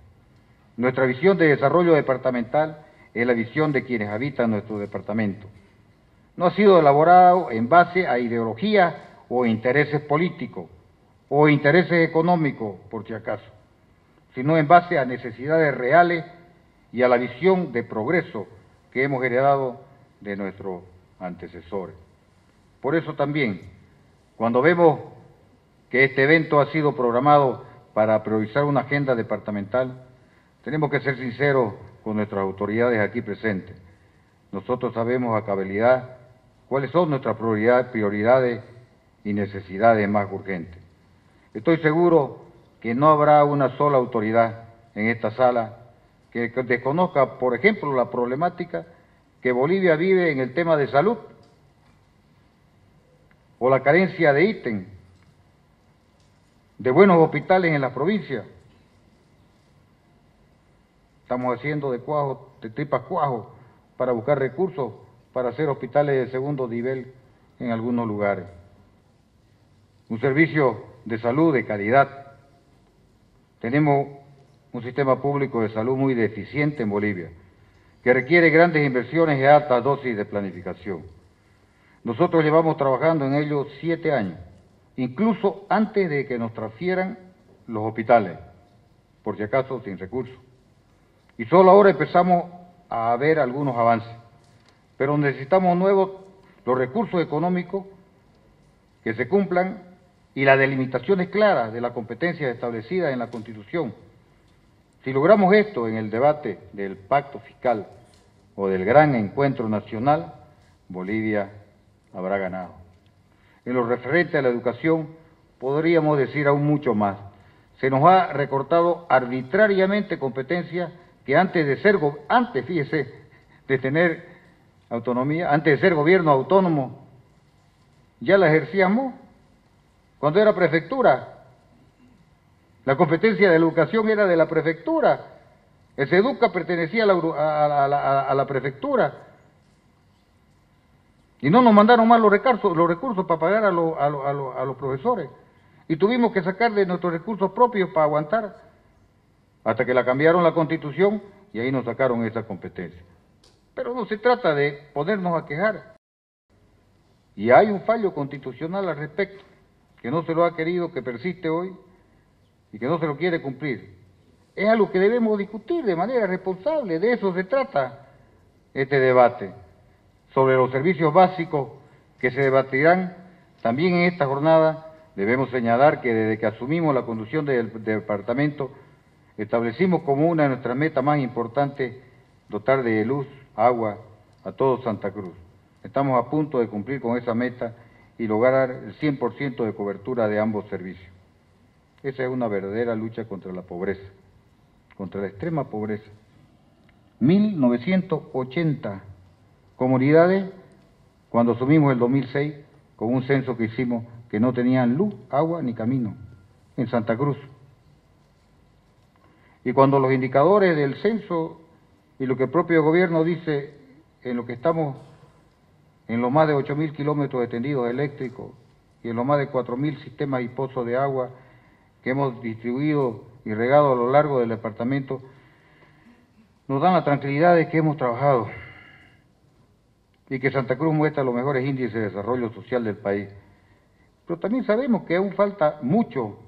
Nuestra visión de desarrollo departamental es la visión de quienes habitan nuestro departamento. No ha sido elaborado en base a ideologías o intereses políticos o intereses económicos, por si acaso, sino en base a necesidades reales y a la visión de progreso que hemos heredado de nuestros antecesores. Por eso también, cuando vemos que este evento ha sido programado para priorizar una agenda departamental, tenemos que ser sinceros con nuestras autoridades aquí presentes. Nosotros sabemos a cabalidad cuáles son nuestras prioridades y necesidades más urgentes. Estoy seguro que no habrá una sola autoridad en esta sala que desconozca, por ejemplo, la problemática que Bolivia vive en el tema de salud o la carencia de ítem, de buenos hospitales en las provincias. Estamos haciendo de tripas cuajo para buscar recursos para hacer hospitales de segundo nivel en algunos lugares. Un servicio de salud de calidad. Tenemos un sistema público de salud muy deficiente en Bolivia, que requiere grandes inversiones y altas dosis de planificación. Nosotros llevamos trabajando en ello 7 años, incluso antes de que nos transfieran los hospitales, por si acaso sin recursos. Y solo ahora empezamos a ver algunos avances, pero necesitamos los recursos económicos que se cumplan y las delimitaciones claras de las competencias establecidas en la Constitución. Si logramos esto en el debate del pacto fiscal o del gran encuentro nacional, Bolivia habrá ganado. En lo referente a la educación, podríamos decir aún mucho más. Se nos ha recortado arbitrariamente competencias que fíjese, de tener autonomía, antes de ser gobierno autónomo, ya la ejercíamos cuando era prefectura. La competencia de educación era de la prefectura. El SEDUCA pertenecía a la prefectura. Y no nos mandaron más los recursos para pagar a los profesores. Y tuvimos que sacar de nuestros recursos propios para aguantar. Hasta que la cambiaron la Constitución y ahí nos sacaron esa competencia. Pero no se trata de ponernos a quejar. Y hay un fallo constitucional al respecto, que no se lo ha querido, que persiste hoy, y que no se lo quiere cumplir. Es algo que debemos discutir de manera responsable, de eso se trata este debate, sobre los servicios básicos que se debatirán también en esta jornada. Debemos señalar que desde que asumimos la conducción del departamento, establecimos como una de nuestras metas más importantes dotar de luz, agua a todo Santa Cruz. Estamos a punto de cumplir con esa meta y lograr el 100% de cobertura de ambos servicios. Esa es una verdadera lucha contra la pobreza, contra la extrema pobreza. 1980 comunidades, cuando asumimos el 2006, con un censo que hicimos, que no tenían luz, agua ni camino en Santa Cruz. Y cuando los indicadores del censo y lo que el propio gobierno dice en lo que estamos en los más de 8.000 kilómetros de tendidos eléctricos y en los más de 4.000 sistemas y pozos de agua que hemos distribuido y regado a lo largo del departamento, nos dan la tranquilidad de que hemos trabajado y que Santa Cruz muestra los mejores índices de desarrollo social del país. Pero también sabemos que aún falta mucho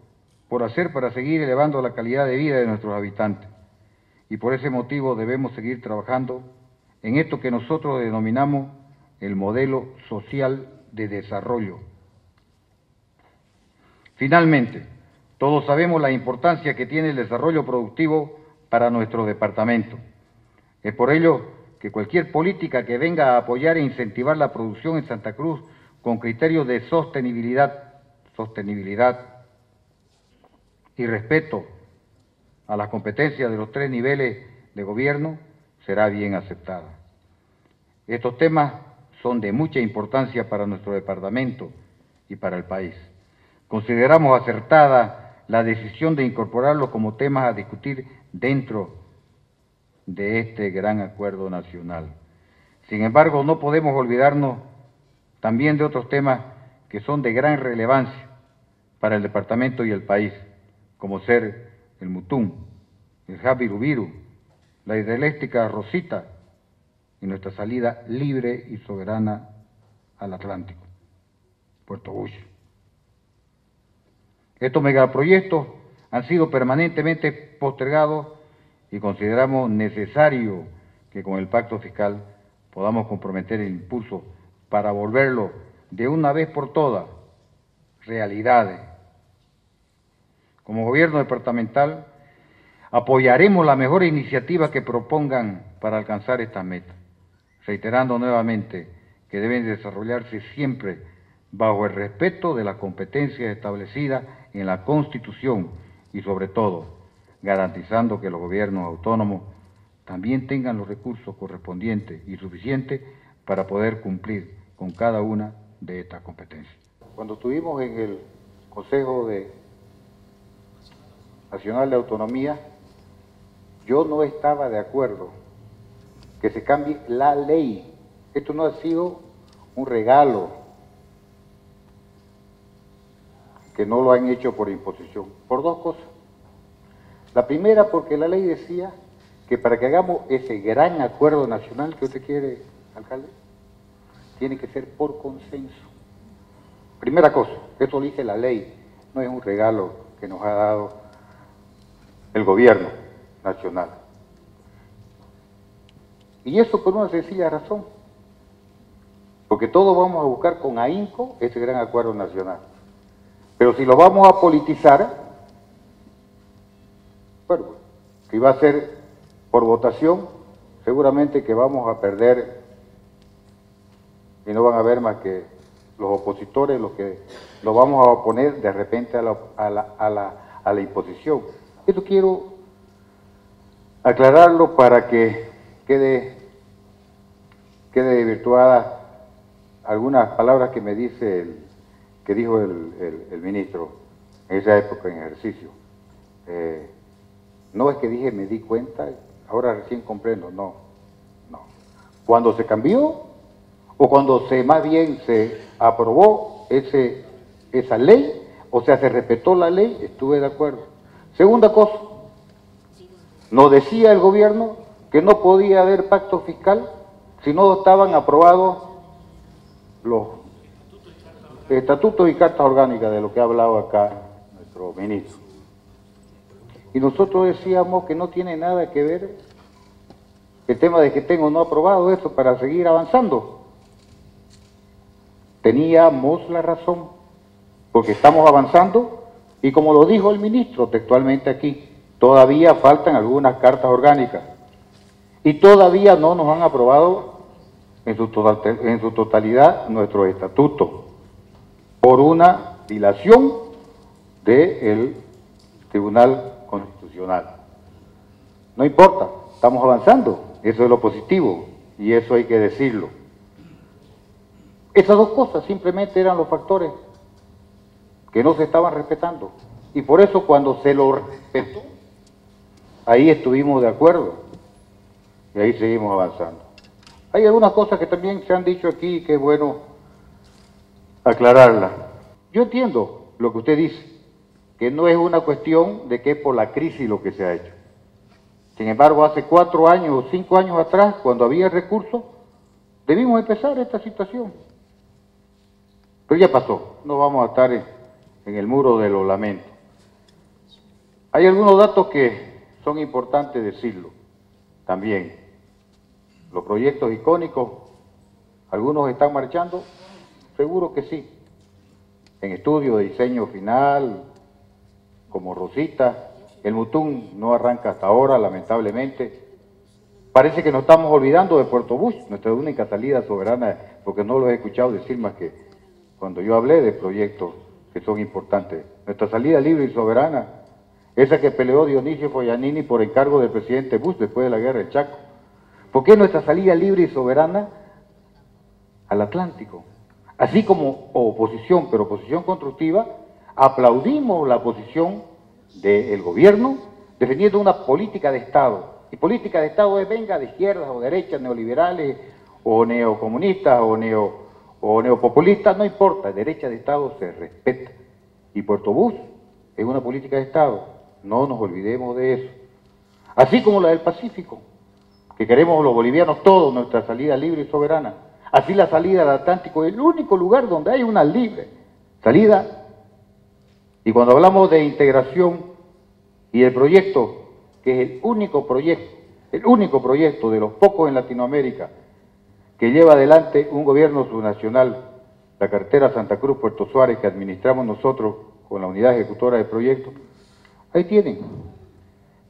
por hacer para seguir elevando la calidad de vida de nuestros habitantes. Y por ese motivo debemos seguir trabajando en esto que nosotros denominamos el modelo social de desarrollo. Finalmente, todos sabemos la importancia que tiene el desarrollo productivo para nuestro departamento. Es por ello que cualquier política que venga a apoyar e incentivar la producción en Santa Cruz con criterios de sostenibilidad y respeto a las competencias de los 3 niveles de gobierno será bien aceptada. Estos temas son de mucha importancia para nuestro departamento y para el país. Consideramos acertada la decisión de incorporarlos como temas a discutir dentro de este gran acuerdo nacional. Sin embargo, no podemos olvidarnos también de otros temas que son de gran relevancia para el departamento y el país, como ser el Mutum, el Hap Birubiru, la hidroeléctrica Rosita, y nuestra salida libre y soberana al Atlántico, Puerto Bush. Estos megaproyectos han sido permanentemente postergados y consideramos necesario que con el pacto fiscal podamos comprometer el impulso para volverlo de una vez por todas realidades. Como gobierno departamental apoyaremos las mejores iniciativas que propongan para alcanzar estas metas, reiterando nuevamente que deben desarrollarse siempre bajo el respeto de las competencias establecidas en la Constitución y sobre todo garantizando que los gobiernos autónomos también tengan los recursos correspondientes y suficientes para poder cumplir con cada una de estas competencias. Cuando estuvimos en el Consejo Nacional de Autonomía, yo no estaba de acuerdo que se cambie la ley. Esto no ha sido un regalo, que no lo han hecho por imposición, por dos cosas. La primera, porque la ley decía que para que hagamos ese gran acuerdo nacional que usted quiere, alcalde, tiene que ser por consenso. Primera cosa, esto lo dice la ley, no es un regalo que nos ha dado el gobierno nacional. Y eso por una sencilla razón, porque todos vamos a buscar con ahínco ese gran acuerdo nacional. Pero si lo vamos a politizar, bueno, que va a ser por votación, seguramente que vamos a perder y no van a ver más que los opositores, los que lo vamos a oponer de repente a la imposición. Esto quiero aclararlo para que quede desvirtuadas algunas palabras que me dice que dijo el ministro en esa época en ejercicio. No es que dije me di cuenta, ahora recién comprendo, no. Cuando se cambió o cuando más bien se aprobó esa ley, o sea, se respetó la ley, estuve de acuerdo. Segunda cosa, nos decía el gobierno que no podía haber pacto fiscal si no estaban aprobados los estatutos y cartas orgánicas, de lo que ha hablado acá nuestro ministro. Y nosotros decíamos que no tiene nada que ver el tema de que tengo no aprobado eso para seguir avanzando. Teníamos la razón, porque estamos avanzando, y como lo dijo el ministro textualmente aquí, todavía faltan algunas cartas orgánicas, y todavía no nos han aprobado en su totalidad nuestros estatutos, por una dilación del Tribunal Constitucional. No importa, estamos avanzando, eso es lo positivo, y eso hay que decirlo. Esas dos cosas simplemente eran los factores que no se estaban respetando, y por eso cuando se lo respetó, ahí estuvimos de acuerdo, y ahí seguimos avanzando. Hay algunas cosas que también se han dicho aquí y que es bueno aclararlas. Yo entiendo lo que usted dice, que no es una cuestión de que es por la crisis lo que se ha hecho. Sin embargo, hace 4 años o 5 años atrás, cuando había recursos, debimos empezar esta situación. Pero ya pasó, no vamos a estar en el muro de los lamentos. Hay algunos datos que son importantes decirlo también. Los proyectos icónicos, algunos están marchando, seguro que sí. En estudio de diseño final, como Rosita, el Mutún no arranca hasta ahora, lamentablemente. Parece que nos estamos olvidando de Puerto Bush, nuestra única salida soberana, porque no lo he escuchado decir más que cuando yo hablé de proyectos que son importantes. Nuestra salida libre y soberana, esa que peleó Dionisio Foglianini por encargo del presidente Bush después de la guerra del Chaco. ¿Por qué nuestra salida libre y soberana al Atlántico? Así como oposición, pero oposición constructiva, aplaudimos la posición del gobierno defendiendo una política de Estado. Y política de Estado es venga de izquierdas o derechas, neoliberales o neocomunistas o neopopulistas, no importa, derecha de Estado se respeta. Y Puerto Bush es una política de Estado, no nos olvidemos de eso. Así como la del Pacífico, que queremos los bolivianos todos nuestra salida libre y soberana. Así la salida al Atlántico es el único lugar donde hay una libre salida. Y cuando hablamos de integración y el proyecto, que es el único proyecto de los pocos en Latinoamérica que lleva adelante un gobierno subnacional, la carretera Santa Cruz-Puerto Suárez, que administramos nosotros con la unidad ejecutora del proyecto, ahí tienen.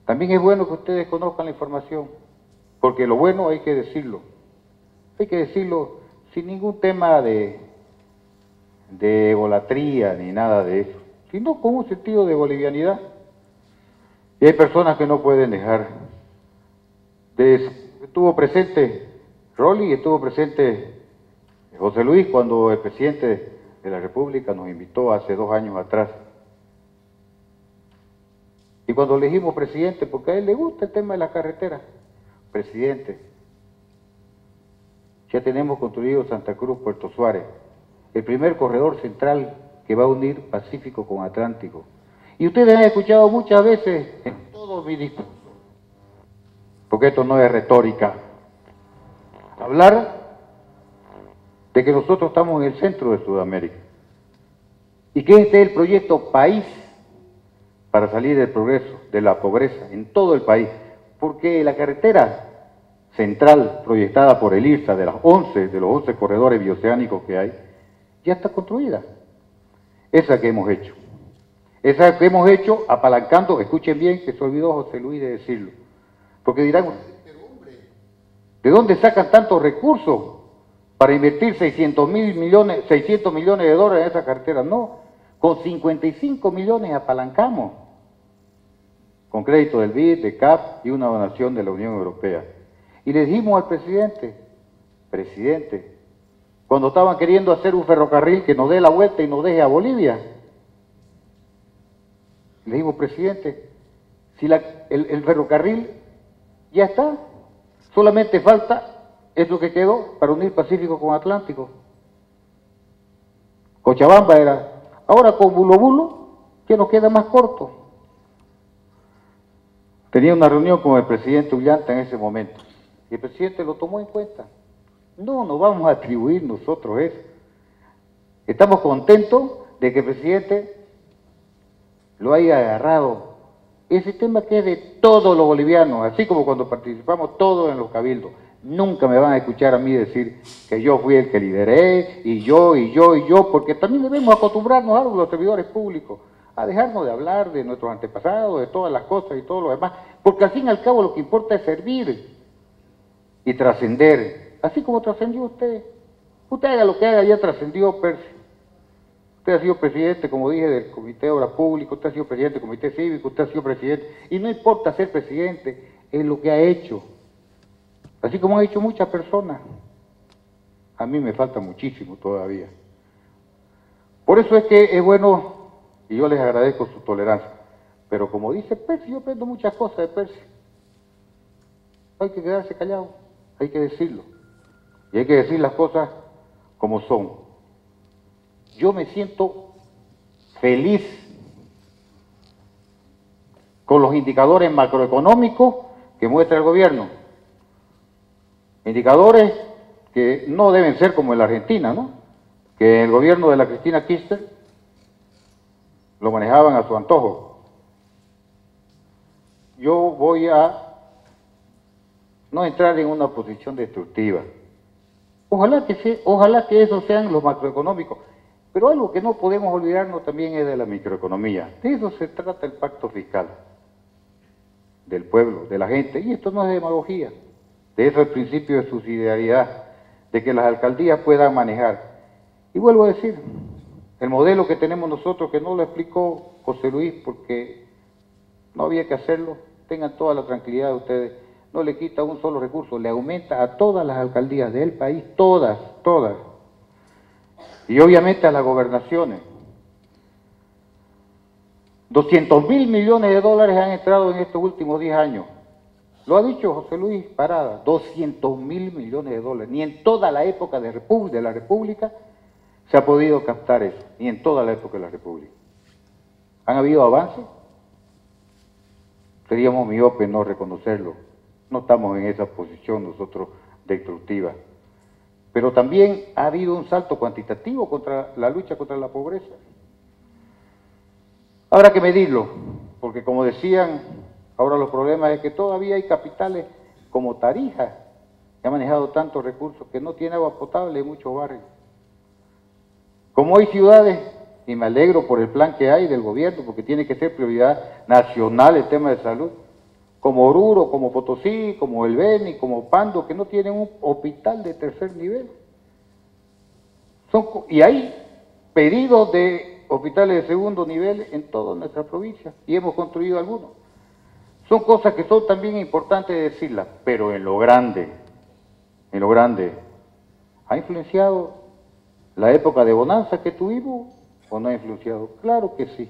También es bueno que ustedes conozcan la información, porque lo bueno hay que decirlo sin ningún tema de egolatría ni nada de eso, sino con un sentido de bolivianidad. Y hay personas que no pueden dejar estuvo presente Rolly, estuvo presente José Luis cuando el presidente de la República nos invitó hace 2 años atrás. Y cuando elegimos presidente, porque a él le gusta el tema de la carretera, presidente, ya tenemos construido Santa Cruz-Puerto Suárez, el primer corredor central que va a unir Pacífico con Atlántico. Y ustedes han escuchado muchas veces en todos mis discursos, porque esto no es retórica, hablar de que nosotros estamos en el centro de Sudamérica y que este es el proyecto país para salir del progreso, de la pobreza en todo el país, porque la carretera central proyectada por el IRSA de los 11 corredores bioceánicos que hay, ya está construida. Esa que hemos hecho apalancando, escuchen bien que se olvidó José Luis de decirlo, porque dirán, ¿de dónde sacan tantos recursos para invertir 600 millones de dólares en esa carretera? No, con 55 millones apalancamos, con crédito del BID, de CAF y una donación de la Unión Europea. Y le dijimos al presidente, cuando estaban queriendo hacer un ferrocarril que nos dé la vuelta y nos deje a Bolivia, le dijimos, presidente, si el ferrocarril ya está, solamente falta, es lo que quedó, para unir Pacífico con Atlántico. Cochabamba era, ahora con Bulo Bulo, que nos queda más corto. Tenía una reunión con el presidente Ullanta en ese momento, y el presidente lo tomó en cuenta. No nos vamos a atribuir nosotros eso. Estamos contentos de que el presidente lo haya agarrado. Ese tema que es de todos los bolivianos, así como cuando participamos todos en los cabildos. Nunca me van a escuchar a mí decir que yo fui el que lideré, y yo, porque también debemos acostumbrarnos a los servidores públicos, a dejarnos de hablar de nuestros antepasados, de todas las cosas y todo lo demás, porque al fin y al cabo lo que importa es servir y trascender, así como trascendió usted. Usted haga lo que haga, ya trascendió Percy. Usted ha sido presidente, como dije, del Comité de Obras Públicas, usted ha sido presidente del Comité Cívico, usted ha sido presidente, y no importa ser presidente, es lo que ha hecho. Así como han hecho muchas personas. A mí me falta muchísimo todavía. Por eso es que es bueno, y yo les agradezco su tolerancia, pero como dice Percy, yo aprendo muchas cosas de Percy. No hay que quedarse callado, hay que decirlo. Y hay que decir las cosas como son. Yo me siento feliz con los indicadores macroeconómicos que muestra el gobierno. Indicadores que no deben ser como en la Argentina, ¿no? Que el gobierno de la Cristina Kirchner lo manejaban a su antojo. Yo voy a no entrar en una posición destructiva. Ojalá que esos sean los macroeconómicos. Pero algo que no podemos olvidarnos también es de la microeconomía. De eso se trata el pacto fiscal del pueblo, de la gente. Y esto no es demagogía. De eso es el principio de subsidiariedad, de que las alcaldías puedan manejar. Y vuelvo a decir, el modelo que tenemos nosotros, que no lo explicó José Luis porque no había que hacerlo, tengan toda la tranquilidad de ustedes, no le quita un solo recurso, le aumenta a todas las alcaldías del país, todas. Y obviamente a las gobernaciones. 200.000 millones de dólares han entrado en estos últimos 10 años. Lo ha dicho José Luis Parada, 200.000 millones de dólares. Ni en toda la época de la República se ha podido captar eso, ni en toda la época de la República. ¿Han habido avances? Seríamos miopes no reconocerlo. no estamos en esa posición nosotros destructiva. Pero también ha habido un salto cuantitativo contra la lucha contra la pobreza. Habrá que medirlo, porque como decían, ahora los problemas es que todavía hay capitales como Tarija, que ha manejado tantos recursos, que no tiene agua potable en muchos barrios. Como hay ciudades, y me alegro por el plan que hay del gobierno, porque tiene que ser prioridad nacional el tema de salud, como Oruro, como Potosí, como El Beni, como Pando, que no tienen un hospital de tercer nivel. Y hay pedidos de hospitales de segundo nivel en toda nuestra provincia, y hemos construido algunos. Son cosas que son también importantes decirlas, pero en lo grande, ¿ha influenciado la época de bonanza que tuvimos o no ha influenciado? Claro que sí.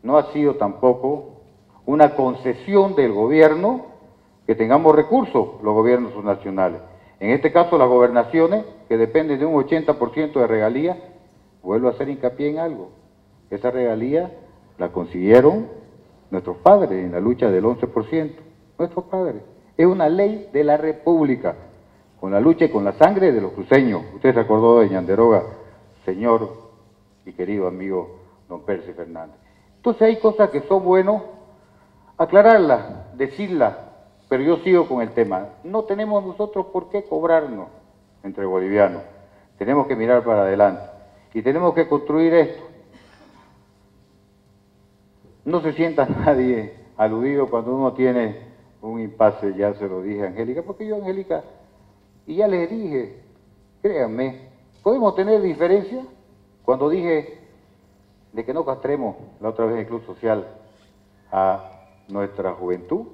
No ha sido tampoco una concesión del gobierno que tengamos recursos, los gobiernos nacionales. En este caso, las gobernaciones, que dependen de un 80% de regalía, vuelvo a hacer hincapié en algo. Esa regalía la consiguieron nuestros padres en la lucha del 11%. Nuestros padres. Es una ley de la República, con la lucha y con la sangre de los cruceños. Usted se acordó de Ñanderoga, señor y querido amigo don Percy Fernández. Entonces hay cosas que son buenos aclararlas, decirlas, pero yo sigo con el tema. No tenemos nosotros por qué cobrarnos entre bolivianos. Tenemos que mirar para adelante y tenemos que construir esto. No se sienta nadie aludido cuando uno tiene un impasse, ya se lo dije a Angélica, porque yo, Angélica, y ya les dije, créanme, podemos tener diferencias. Cuando dije de que no castremos la otra vez en el Club Social a nuestra juventud,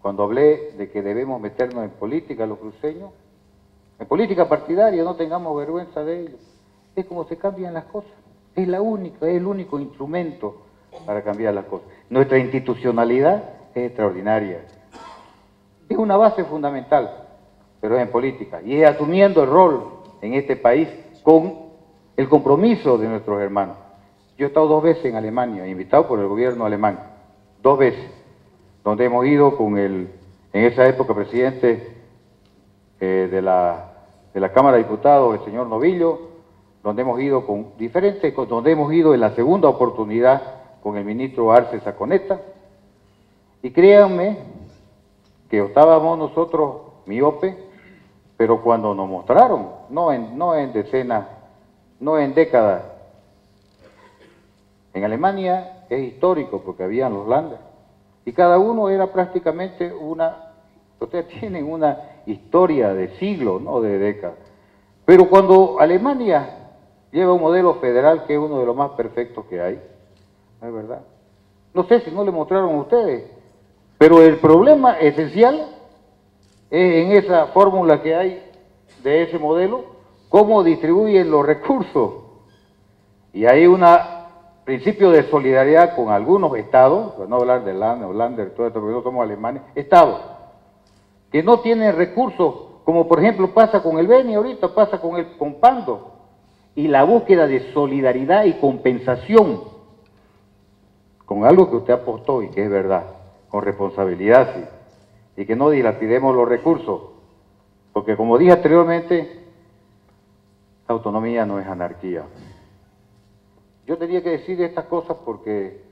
cuando hablé de que debemos meternos en política los cruceños, en política partidaria, no tengamos vergüenza de ello. Es como se cambian las cosas. Es el único instrumento para cambiar las cosas. Nuestra institucionalidad es extraordinaria. Es una base fundamental, pero es en política. Y es asumiendo el rol en este país con el compromiso de nuestros hermanos. Yo he estado 2 veces en Alemania, invitado por el gobierno alemán, 2 veces, donde hemos ido con en esa época, presidente de la Cámara de Diputados, el señor Novillo, donde hemos ido con diferentes, donde hemos ido en la segunda oportunidad con el ministro Arce Saconeta, y créanme que estábamos nosotros miope, pero cuando nos mostraron, no en decenas, no en décadas. En Alemania es histórico porque habían los Länder, y cada uno era prácticamente ustedes tienen una historia de siglos, no de décadas. Pero cuando Alemania lleva un modelo federal que es uno de los más perfectos que hay, ¿no es verdad? No sé si no le mostraron a ustedes, pero el problema esencial es en esa fórmula que hay de ese modelo, cómo distribuyen los recursos. Y hay un principio de solidaridad con algunos estados, para no hablar de Länder, todo esto, porque no somos alemanes, estados, que no tienen recursos, como por ejemplo pasa con el Beni ahorita, pasa con Pando, y la búsqueda de solidaridad y compensación con algo que usted apostó y que es verdad, con responsabilidad, sí, y que no dilapidemos los recursos, porque como dije anteriormente, la autonomía no es anarquía. Yo tenía que decir estas cosas porque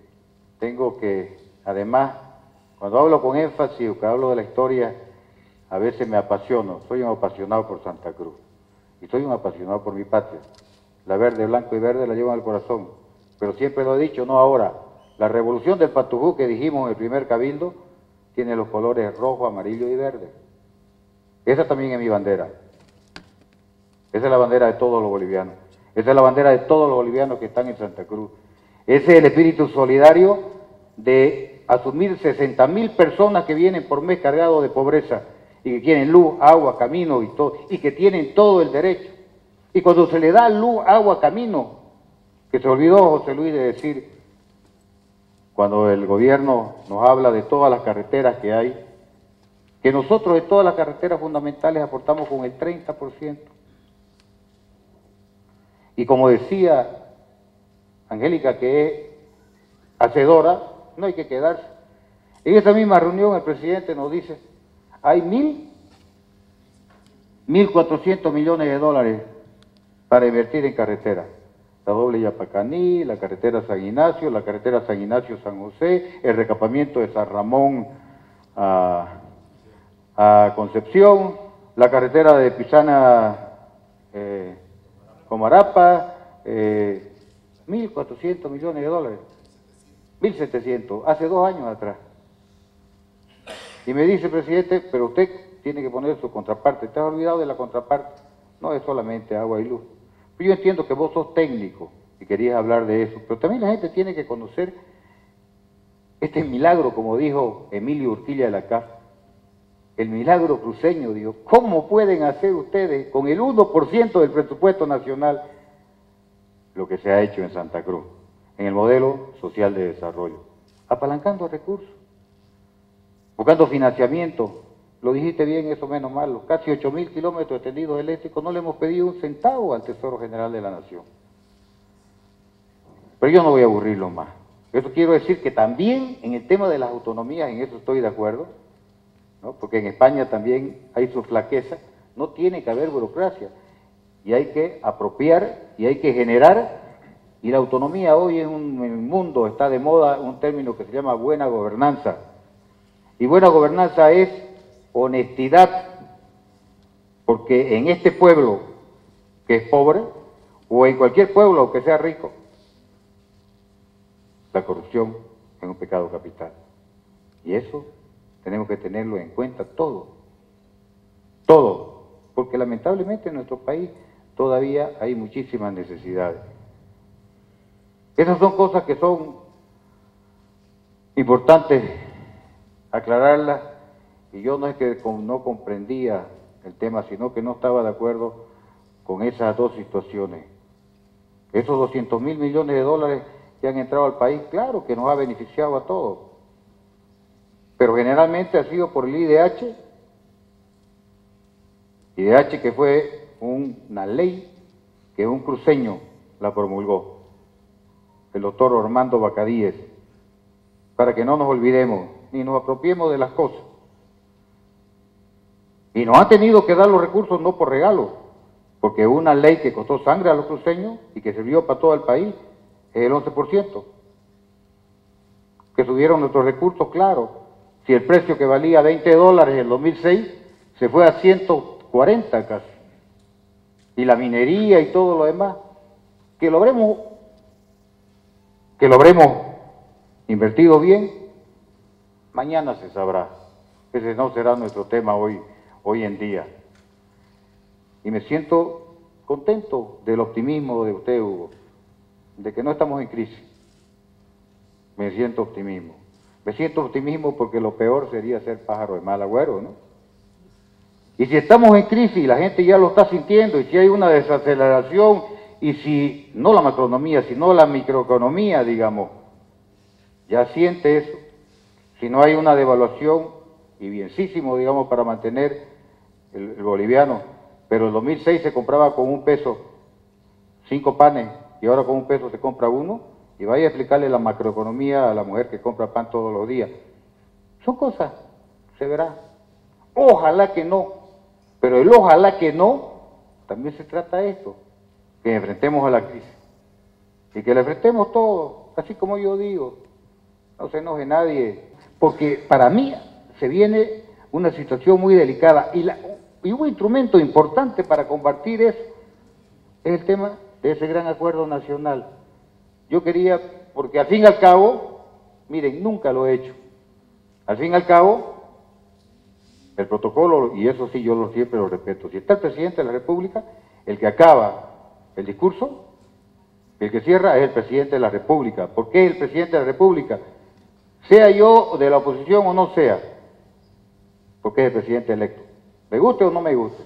tengo que, además, cuando hablo con énfasis o que hablo de la historia, a veces me apasiono. Soy un apasionado por Santa Cruz y soy un apasionado por mi patria. La verde, blanco y verde la llevo en el corazón, pero siempre lo he dicho, no ahora. La revolución del Patujú que dijimos en el primer cabildo tiene los colores rojo, amarillo y verde. Esa también es mi bandera. Esa es la bandera de todos los bolivianos. Esa es la bandera de todos los bolivianos que están en Santa Cruz. Ese es el espíritu solidario de asumir 60.000 personas que vienen por mes cargados de pobreza y que tienen luz, agua, camino y todo, y que tienen todo el derecho. Y cuando se le da luz, agua, camino, que se olvidó José Luis de decir, cuando el gobierno nos habla de todas las carreteras que hay, que nosotros de todas las carreteras fundamentales aportamos con el 30%. Y como decía Angélica, que es hacedora, no hay que quedarse. En esa misma reunión el presidente nos dice, hay 1.400 millones de dólares para invertir en carretera. La doble Yapacaní, la carretera San Ignacio, la carretera San Ignacio-San José, el recapamiento de San Ramón a Concepción, la carretera de Pisana-Comarapa, 1.400 millones de dólares, 1.700, hace 2 años atrás. Y me dice, presidente, pero usted tiene que poner su contraparte. ¿Te has olvidado de la contraparte? No es solamente agua y luz. Pero yo entiendo que vos sos técnico y querías hablar de eso, pero también la gente tiene que conocer este milagro, como dijo Emilio Urquilla de la CAF, el milagro cruceño. Digo, ¿cómo pueden hacer ustedes con el 1% del presupuesto nacional lo que se ha hecho en Santa Cruz, en el modelo social de desarrollo? Apalancando recursos, buscando financiamiento. Lo dijiste bien, eso menos mal, los casi 8.000 kilómetros de tendidos eléctricos no le hemos pedido un centavo al Tesoro General de la Nación. Pero yo no voy a aburrirlo más. Eso quiero decir que también en el tema de las autonomías, en eso estoy de acuerdo, ¿no? Porque en España también hay su flaqueza, no tiene que haber burocracia, y hay que apropiar, y hay que generar, y la autonomía hoy en el mundo está de moda un término que se llama buena gobernanza, y buena gobernanza es honestidad, porque en este pueblo que es pobre, o en cualquier pueblo que sea rico, la corrupción es un pecado capital. Y eso tenemos que tenerlo en cuenta todo, porque lamentablemente en nuestro país todavía hay muchísimas necesidades. Esas son cosas que son importantes aclararlas. Y yo no es que no comprendía el tema, sino que no estaba de acuerdo con esas dos situaciones. Esos 200.000 millones de dólares que han entrado al país, claro que nos ha beneficiado a todos, pero generalmente ha sido por el IDH que fue una ley que un cruceño la promulgó, el doctor Armando Bacadíes, para que no nos olvidemos ni nos apropiemos de las cosas. Y nos han tenido que dar los recursos no por regalo, porque una ley que costó sangre a los cruceños y que sirvió para todo el país es el 11%. Que subieron nuestros recursos, claro. Si el precio que valía 20 dólares en el 2006 se fue a 140 casi. Y la minería y todo lo demás, que lo habremos invertido bien, mañana se sabrá. Ese no será nuestro tema hoy en día. Y me siento contento del optimismo de usted, Hugo, de que no estamos en crisis. Me siento optimismo. Me siento optimismo porque lo peor sería ser pájaro de mal agüero, ¿no? Y si estamos en crisis y la gente ya lo está sintiendo, y si hay una desaceleración, y si no la macroeconomía, sino la microeconomía, digamos, ya siente eso, si no hay una devaluación, y bienísimo, digamos, para mantener el boliviano, pero en 2006 se compraba con 1 peso 5 panes, y ahora con 1 peso se compra 1, y vaya a explicarle la macroeconomía a la mujer que compra pan todos los días. Son cosas, se verá. Ojalá que no, pero el ojalá que no, también se trata de esto, que enfrentemos a la crisis, y que la enfrentemos todos, así como yo digo, no se enoje nadie, porque para mí se viene una situación muy delicada, y un instrumento importante para combatir eso es el tema de ese gran acuerdo nacional. Yo quería, porque al fin y al cabo, miren, nunca lo he hecho, al fin y al cabo, el protocolo, y eso sí yo siempre lo respeto, si está el presidente de la República, el que acaba el discurso, el que cierra es el presidente de la República. ¿Por qué el presidente de la República? Sea yo de la oposición o no sea, porque es el presidente electo. Me guste o no me guste.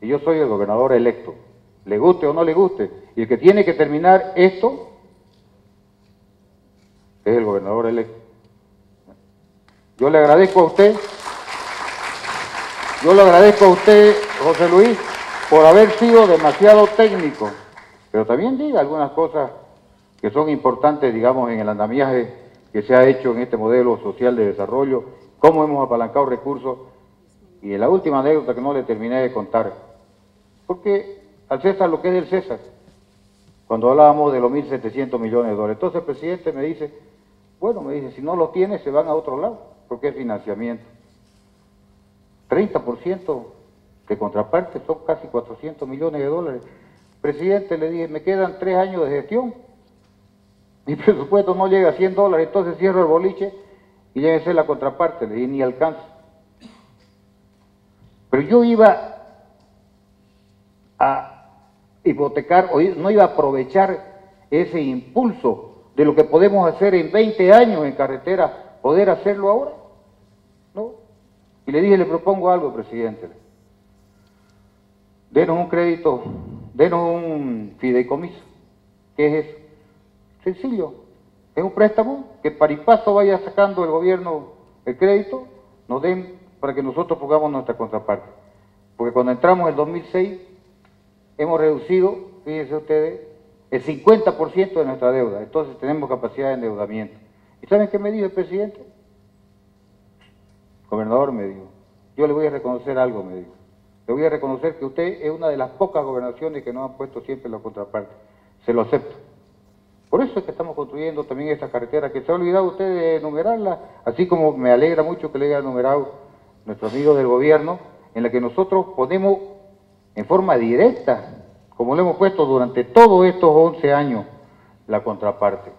Y yo soy el gobernador electo. Le guste o no le guste. Y el que tiene que terminar esto es el gobernador electo. Yo le agradezco a usted, José Luis, por haber sido demasiado técnico. Pero también diga algunas cosas que son importantes, digamos, en el andamiaje que se ha hecho en este modelo social de desarrollo, cómo hemos apalancado recursos, y la última anécdota que no le terminé de contar, porque al César lo que es del César, cuando hablábamos de los 1.700 millones de dólares. Entonces el presidente me dice, bueno, me dice, si no los tiene se van a otro lado, porque es financiamiento. 30% de contraparte son casi 400 millones de dólares. Presidente, le dije, me quedan 3 años de gestión, mi presupuesto no llega a 100 dólares, entonces cierro el boliche y llévense la contraparte, le dije, ni alcanza. Pero yo iba a hipotecar, o no iba a aprovechar ese impulso de lo que podemos hacer en 20 años en carretera, poder hacerlo ahora, ¿no? Y le dije, le propongo algo, presidente, denos un crédito, denos un fideicomiso. ¿Qué es eso? Sencillo, es un préstamo que para y paso vaya sacando el gobierno el crédito, nos den para que nosotros pongamos nuestra contraparte. Porque cuando entramos en el 2006, hemos reducido, fíjense ustedes, el 50% de nuestra deuda. Entonces tenemos capacidad de endeudamiento. ¿Y saben qué me dijo el presidente? Gobernador, me dijo, yo le voy a reconocer algo, me dijo. Le voy a reconocer que usted es una de las pocas gobernaciones que nos han puesto siempre la contraparte. Se lo acepto. Por eso es que estamos construyendo también esta carretera, que se ha olvidado usted de enumerarla, así como me alegra mucho que le haya enumerado nuestro amigo del gobierno, en la que nosotros ponemos en forma directa, como lo hemos puesto durante todos estos 11 años, la contraparte.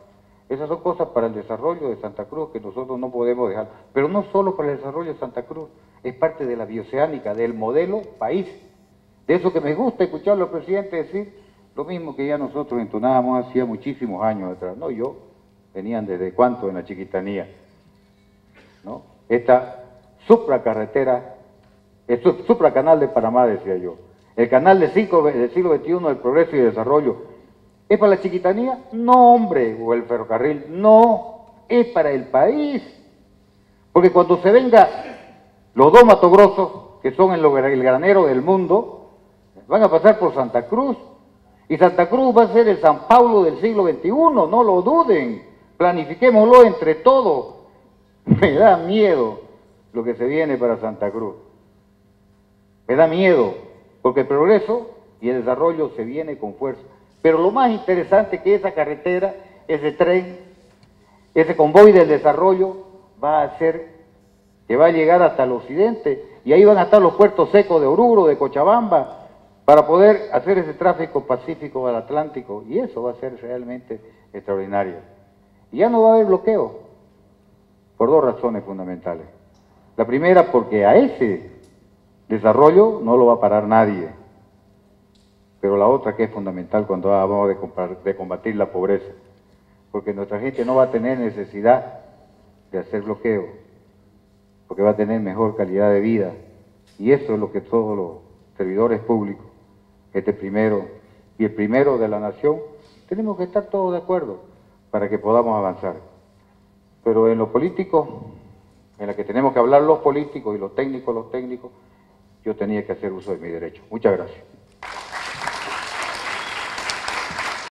Esas son cosas para el desarrollo de Santa Cruz que nosotros no podemos dejar. Pero no solo para el desarrollo de Santa Cruz, es parte de la bioceánica, del modelo país. De eso que me gusta escucharlo al presidente decir, lo mismo que ya nosotros entonábamos hacía muchísimos años atrás. No yo, venían desde cuánto en la Chiquitanía, ¿no? Esta supracarretera, el supracanal de Panamá, decía yo. El canal del siglo XXI del progreso y desarrollo. ¿Es para la Chiquitanía? No, hombre, o el ferrocarril. No, es para el país. Porque cuando se venga los 2 Mato Grosso, que son el granero del mundo, van a pasar por Santa Cruz. Y Santa Cruz va a ser el San Paulo del siglo XXI, no lo duden. Planifiquémoslo entre todos. Me da miedo lo que se viene para Santa Cruz. Me da miedo, porque el progreso y el desarrollo se viene con fuerza. Pero lo más interesante es que esa carretera, ese tren, ese convoy del desarrollo va a ser que va a llegar hasta el occidente y ahí van a estar los puertos secos de Oruro, de Cochabamba, para poder hacer ese tráfico pacífico al Atlántico, y eso va a ser realmente extraordinario. Y ya no va a haber bloqueo, por 2 razones fundamentales. La primera, porque a ese desarrollo no lo va a parar nadie. Pero la otra que es fundamental cuando hablamos de combatir la pobreza, porque nuestra gente no va a tener necesidad de hacer bloqueo, porque va a tener mejor calidad de vida, y eso es lo que todos los servidores públicos, este primero y el primero de la nación, tenemos que estar todos de acuerdo para que podamos avanzar. Pero en lo político, en la que tenemos que hablar los políticos y los técnicos, yo tenía que hacer uso de mi derecho. Muchas gracias.